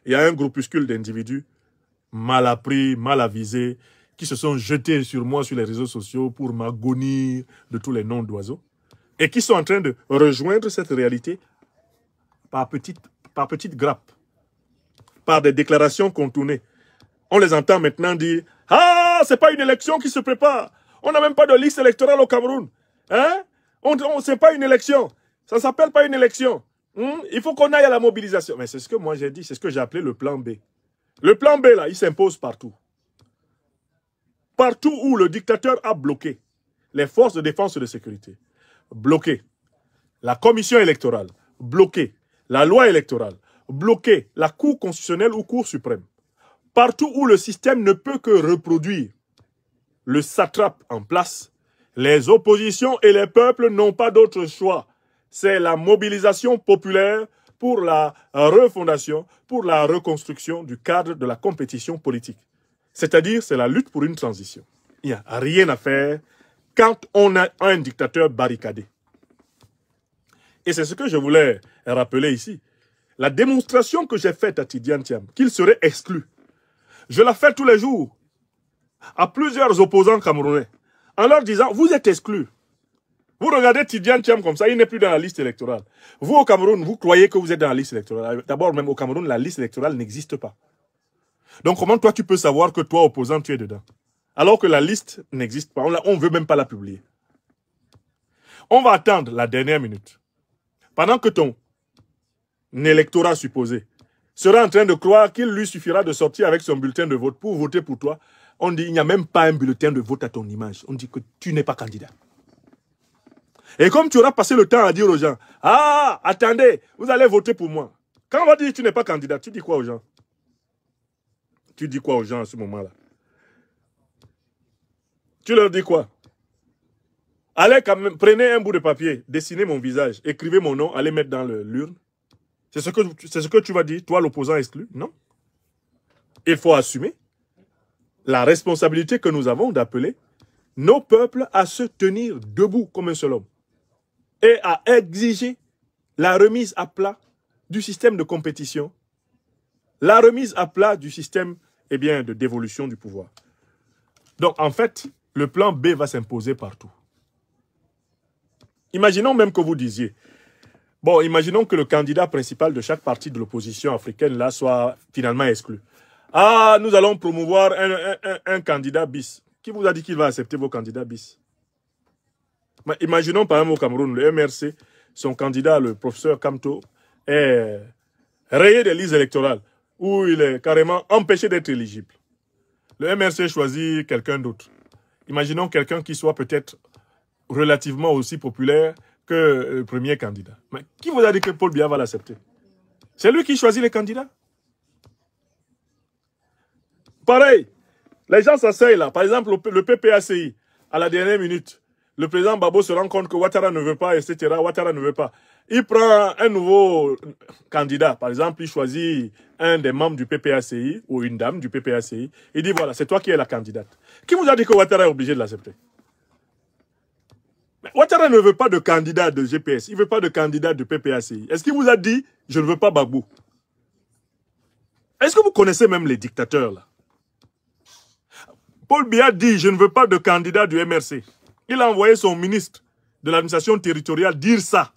Il y a un groupuscule d'individus mal appris, mal avisés, qui se sont jetés sur moi sur les réseaux sociaux pour m'agonir de tous les noms d'oiseaux et qui sont en train de rejoindre cette réalité par petites grappes, par des déclarations contournées. On les entend maintenant dire « Ah, c'est pas une élection qui se prépare. On n'a même pas de liste électorale au Cameroun. Hein? C'est pas une élection. Ça s'appelle pas une élection. Il faut qu'on aille à la mobilisation. » Mais c'est ce que moi j'ai dit, c'est ce que j'ai appelé le plan B. Le plan B, là, il s'impose partout. Partout où le dictateur a bloqué les forces de défense et de sécurité, bloqué la commission électorale, bloqué la loi électorale, bloqué la Cour constitutionnelle ou Cour suprême. Partout où le système ne peut que reproduire le satrape en place, les oppositions et les peuples n'ont pas d'autre choix. C'est la mobilisation populaire pour la refondation, pour la reconstruction du cadre de la compétition politique. C'est-à-dire, c'est la lutte pour une transition. Il n'y a rien à faire quand on a un dictateur barricadé. Et c'est ce que je voulais rappeler ici. La démonstration que j'ai faite à Tidjane Thiam, qu'il serait exclu, je la fais tous les jours à plusieurs opposants camerounais, en leur disant, vous êtes exclus. Vous regardez Tidjane Thiam comme ça, il n'est plus dans la liste électorale. Vous, au Cameroun, vous croyez que vous êtes dans la liste électorale. D'abord, même au Cameroun, la liste électorale n'existe pas. Donc, comment toi, tu peux savoir que toi, opposant, tu es dedans? Alors que la liste n'existe pas. On ne veut même pas la publier. On va attendre la dernière minute. Pendant que ton électorat supposé sera en train de croire qu'il lui suffira de sortir avec son bulletin de vote pour voter pour toi, on dit il n'y a même pas un bulletin de vote à ton image. On dit que tu n'es pas candidat. Et comme tu auras passé le temps à dire aux gens, ah, attendez, vous allez voter pour moi. Quand on va dire que tu n'es pas candidat, tu dis quoi aux gens? Tu dis quoi aux gens à ce moment-là? Tu leur dis quoi? Allez, quand même, prenez un bout de papier, dessinez mon visage, écrivez mon nom, allez mettre dans l'urne. C'est ce que tu vas dire, toi l'opposant exclu? Non. Il faut assumer la responsabilité que nous avons d'appeler nos peuples à se tenir debout comme un seul homme et à exiger la remise à plat du système de compétition, la remise à plat du système de dévolution du pouvoir. Donc, en fait, le plan B va s'imposer partout. Imaginons même que vous disiez, bon, imaginons que le candidat principal de chaque parti de l'opposition africaine là soit finalement exclu. Ah, nous allons promouvoir un candidat bis. Qui vous a dit qu'il va accepter vos candidats bis? Mais imaginons par exemple au Cameroun, le MRC, son candidat, le professeur Kamto, est rayé des listes électorales, où il est carrément empêché d'être éligible. Le MRC choisit quelqu'un d'autre. Imaginons quelqu'un qui soit peut-être relativement aussi populaire que le premier candidat. Mais qui vous a dit que Paul Biya va l'accepter? C'est lui qui choisit les candidats. Pareil, les gens s'asseyent là. Par exemple, le PPACI, à la dernière minute, le président Babo se rend compte que Ouattara ne veut pas, etc. Ouattara ne veut pas. Il prend un nouveau candidat. Par exemple, il choisit un des membres du PPACI ou une dame du PPACI. Il dit, voilà, c'est toi qui es la candidate. Qui vous a dit que Ouattara est obligé de l'accepter? Ouattara ne veut pas de candidat de GPS. Il ne veut pas de candidat de PPACI. Est-ce qu'il vous a dit, je ne veux pas Babou? Est-ce que vous connaissez même les dictateurs là? Paul Biya dit, je ne veux pas de candidat du MRC. Il a envoyé son ministre de l'administration territoriale dire ça.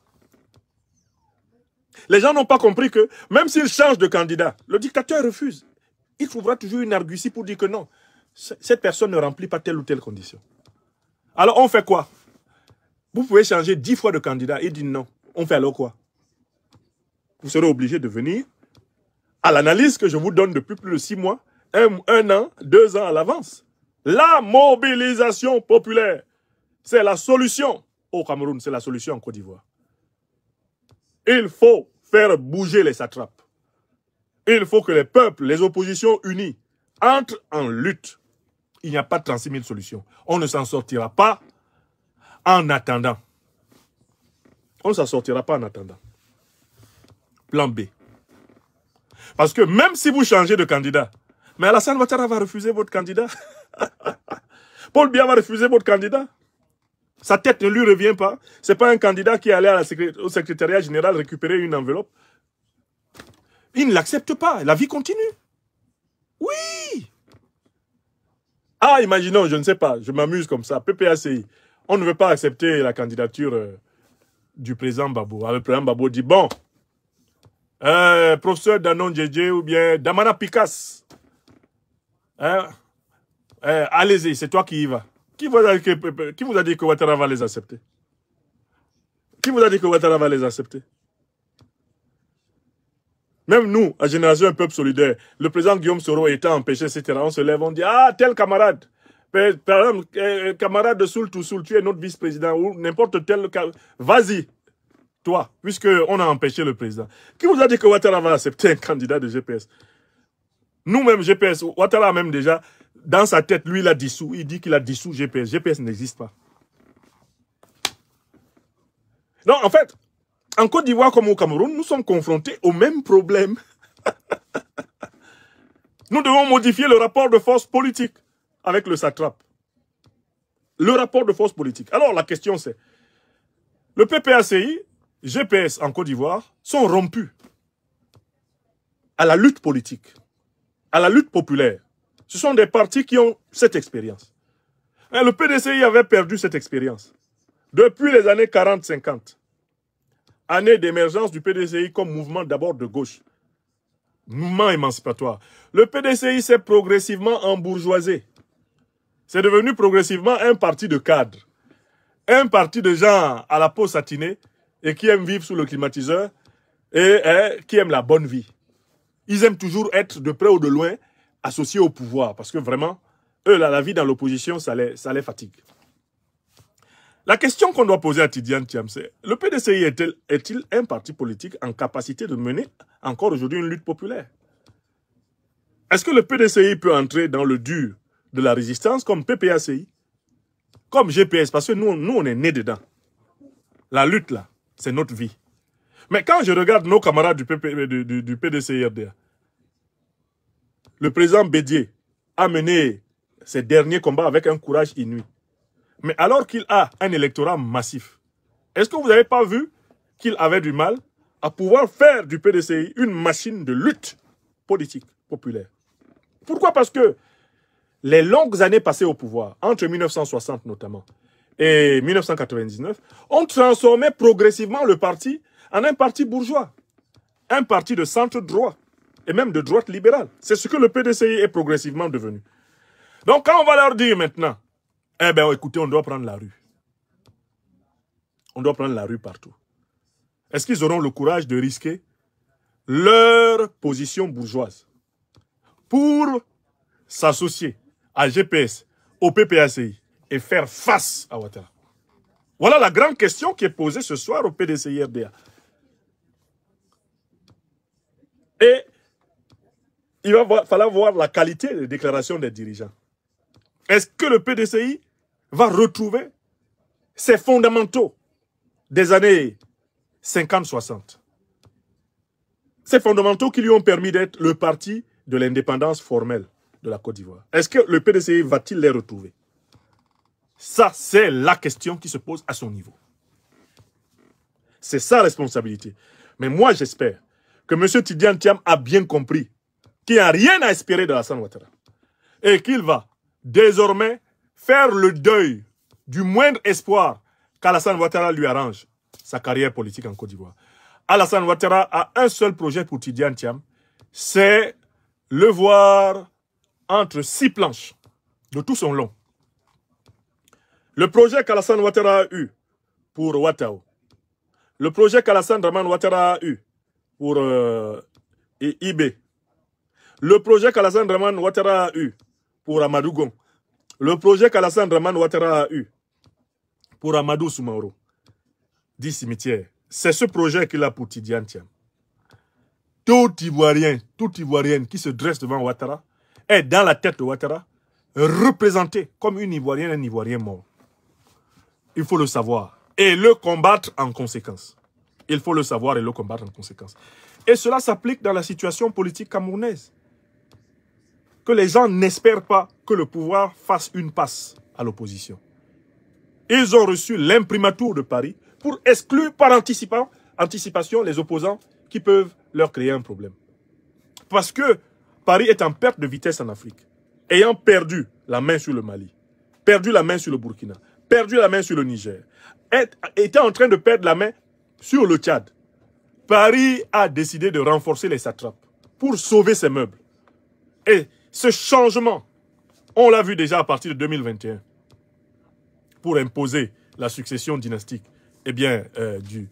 Les gens n'ont pas compris que même s'il change de candidat, le dictateur refuse. Il trouvera toujours une argutie pour dire que non, cette personne ne remplit pas telle ou telle condition. Alors on fait quoi? Vous pouvez changer 10 fois de candidat. Il dit non. On fait alors quoi? Vous serez obligé de venir à l'analyse que je vous donne depuis plus de 6 mois, un an, 2 ans à l'avance. La mobilisation populaire, c'est la solution au Cameroun, c'est la solution en Côte d'Ivoire. Il faut faire bouger les satrapes. Il faut que les peuples, les oppositions unies, entrent en lutte. Il n'y a pas de 36 000 solutions. On ne s'en sortira pas en attendant. On ne s'en sortira pas en attendant. Plan B. Parce que même si vous changez de candidat, mais Alassane Ouattara va refuser votre candidat. Paul Biya va refuser votre candidat. Sa tête ne lui revient pas. Ce n'est pas un candidat qui est allé au secrétariat général récupérer une enveloppe. Il ne l'accepte pas. La vie continue. Oui. Ah, imaginons, je ne sais pas, je m'amuse comme ça, PPACI. On ne veut pas accepter la candidature du président Babo. Alors, le président Babo dit, bon, professeur Danon Djedje ou bien Damana Pikas, hein, allez-y, c'est toi qui y vas. Qui vous a dit que Ouattara va les accepter? Qui vous a dit que Ouattara va les accepter? Même nous, à Génération Un Peuple Solidaire, le président Guillaume Soro étant empêché, etc., on se lève, on dit, ah, tel camarade, par exemple, camarade de Soul to Soul, tu es notre vice-président, ou n'importe tel, vas-y, toi, puisqu'on a empêché le président. Qui vous a dit que Ouattara va accepter un candidat de GPS? Nous-mêmes, GPS, Ouattara même déjà, dans sa tête, lui, il a dissous, il dit qu'il a dissous GPS. GPS n'existe pas. Non, en fait, en Côte d'Ivoire comme au Cameroun, nous sommes confrontés au même problème. Nous devons modifier le rapport de force politique avec le satrape. Le rapport de force politique. Alors, la question c'est, le PPACI, GPS en Côte d'Ivoire, sont rompus à la lutte politique, à la lutte populaire. Ce sont des partis qui ont cette expérience. Le PDCI avait perdu cette expérience. Depuis les années 40-50. Année d'émergence du PDCI comme mouvement d'abord de gauche. Mouvement émancipatoire. Le PDCI s'est progressivement embourgeoisé. C'est devenu progressivement un parti de cadres. Un parti de gens à la peau satinée et qui aiment vivre sous le climatiseur et qui aiment la bonne vie. Ils aiment toujours être de près ou de loin associés au pouvoir parce que vraiment, eux, la vie dans l'opposition, ça les fatigue. La question qu'on doit poser à Tidiane Thiam, c'est le PDCI est-il un parti politique en capacité de mener encore aujourd'hui une lutte populaire? Est-ce que le PDCI peut entrer dans le dur de la résistance comme PPACI, comme GPS? Parce que nous on est nés dedans. La lutte, là, c'est notre vie. Mais quand je regarde nos camarades du PDCI-RDA, le président Bédié a mené ses derniers combats avec un courage inouï. Mais alors qu'il a un électorat massif, est-ce que vous n'avez pas vu qu'il avait du mal à pouvoir faire du PDCI une machine de lutte politique populaire? Pourquoi? Parce que les longues années passées au pouvoir, entre 1960 notamment et 1999, ont transformé progressivement le parti en un parti bourgeois, un parti de centre droit et même de droite libérale. C'est ce que le PDCI est progressivement devenu. Donc quand on va leur dire maintenant, eh bien, écoutez, on doit prendre la rue. On doit prendre la rue partout. Est-ce qu'ils auront le courage de risquer leur position bourgeoise pour s'associer à GPS, au PPACI et faire face à Ouattara? Voilà la grande question qui est posée ce soir au PDCI-RDA. Et il va falloir voir la qualité des déclarations des dirigeants. Est-ce que le PDCI va retrouver ses fondamentaux des années 50-60? Ces fondamentaux qui lui ont permis d'être le parti de l'indépendance formelle de la Côte d'Ivoire. Est-ce que le PDCI va-t-il les retrouver? Ça, c'est la question qui se pose à son niveau. C'est sa responsabilité. Mais moi, j'espère que M. Tidiane Thiam a bien compris qu'il n'y a rien à espérer de Alassane Ouattara. Et qu'il va désormais faire le deuil du moindre espoir qu'Alassane Ouattara lui arrange sa carrière politique en Côte d'Ivoire. Alassane Ouattara a un seul projet pour Tidiane Thiam, c'est le voir entre 6 planches de tout son long. Le projet qu'Alassane Ouattara a eu pour Ouattao, le projet qu'Alassane Draman Ouattara a eu pour IB, le projet qu'Alassane Draman Ouattara a eu pour Amadou Gon, le projet qu'Alassane Draman Ouattara a eu pour Amadou Soumaoro, 10 cimetières, c'est ce projet qu'il a pour Tidiane Thiam. Tout Ivoirien, toute Ivoirienne qui se dresse devant Ouattara est dans la tête de Ouattara représenté comme une Ivoirienne, un Ivoirien mort. Il faut le savoir et le combattre en conséquence. Il faut le savoir et le combattre en conséquence. Et cela s'applique dans la situation politique camerounaise. Que les gens n'espèrent pas que le pouvoir fasse une passe à l'opposition. Ils ont reçu l'imprimatur de Paris pour exclure par anticipation les opposants qui peuvent leur créer un problème. Parce que Paris est en perte de vitesse en Afrique. ayant perdu la main sur le Mali, perdu la main sur le Burkina, perdu la main sur le Niger, était en train de perdre la main sur le Tchad, Paris a décidé de renforcer les satrapes pour sauver ses meubles. Et ce changement, on l'a vu déjà à partir de 2021, pour imposer la succession dynastique du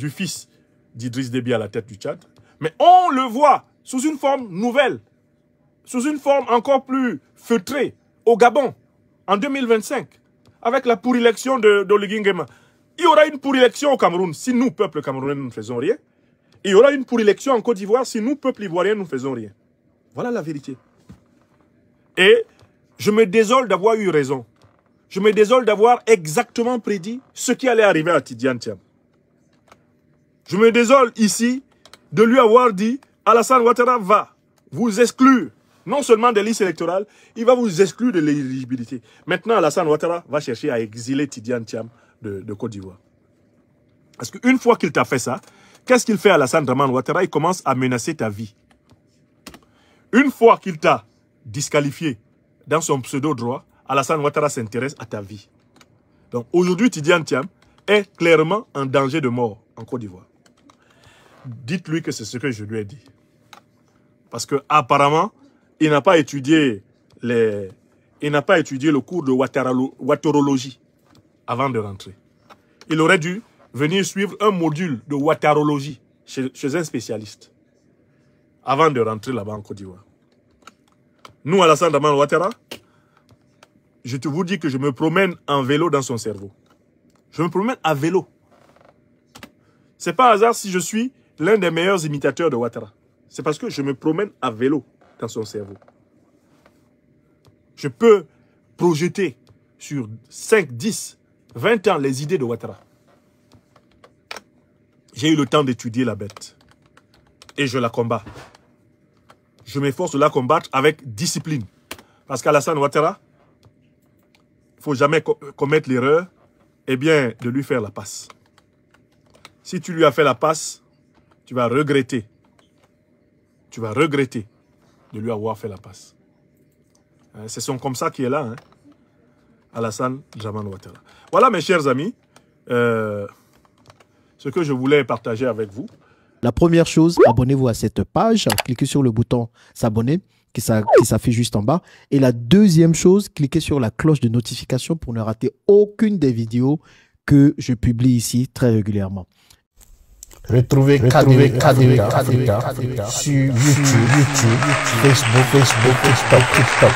fils d'Idriss Déby à la tête du Tchad. Mais on le voit sous une forme nouvelle, sous une forme encore plus feutrée au Gabon, en 2025, avec la pourrilection d'Oligui Nguema. Il y aura une pourrilection au Cameroun si nous, peuple camerounais, nous ne faisons rien. Il y aura une pourrilection en Côte d'Ivoire si nous, peuple ivoirien, nous ne faisons rien. Voilà la vérité. Et je me désole d'avoir eu raison. Je me désole d'avoir exactement prédit ce qui allait arriver à Tidiane Thiam. Je me désole ici de lui avoir dit Alassane Ouattara va vous exclure, non seulement des listes électorales, il va vous exclure de l'éligibilité. Maintenant, Alassane Ouattara va chercher à exiler Tidiane Thiam de Côte d'Ivoire. Parce qu'une fois qu'il t'a fait ça, qu'est-ce qu'il fait Alassane Dramane Ouattara? Il commence à menacer ta vie. Une fois qu'il t'a disqualifié dans son pseudo-droit, Alassane Ouattara s'intéresse à ta vie. Donc aujourd'hui, Tidiane Thiam est clairement en danger de mort en Côte d'Ivoire. Dites-lui que c'est ce que je lui ai dit. Parce que apparemment, il n'a pas étudié le cours de ouattarologie avant de rentrer. Il aurait dû venir suivre un module de ouattarologie chez un spécialiste avant de rentrer là-bas en Côte d'Ivoire. Nous, Alassane Dramane Ouattara, je te vous dis que je me promène en vélo dans son cerveau. Je me promène à vélo. C'est pas hasard si je suis l'un des meilleurs imitateurs de Ouattara. C'est parce que je me promène à vélo dans son cerveau. Je peux projeter sur 5, 10, 20 ans les idées de Ouattara. J'ai eu le temps d'étudier la bête. Et je la combats. Je m'efforce de la combattre avec discipline. Parce qu'Alassane Ouattara, il ne faut jamais commettre l'erreur, de lui faire la passe. Si tu lui as fait la passe, tu vas regretter. Tu vas regretter de lui avoir fait la passe. C'est son comme ça qui est là, hein? Alassane Dramane Ouattara. Voilà mes chers amis, ce que je voulais partager avec vous. La première chose, abonnez-vous à cette page, cliquez sur le bouton s'abonner qui s'affiche juste en bas. Et la deuxième chose, cliquez sur la cloche de notification pour ne rater aucune des vidéos que je publie ici très régulièrement. Retrouvez KDV Africa sur YouTube, Facebook, TikTok.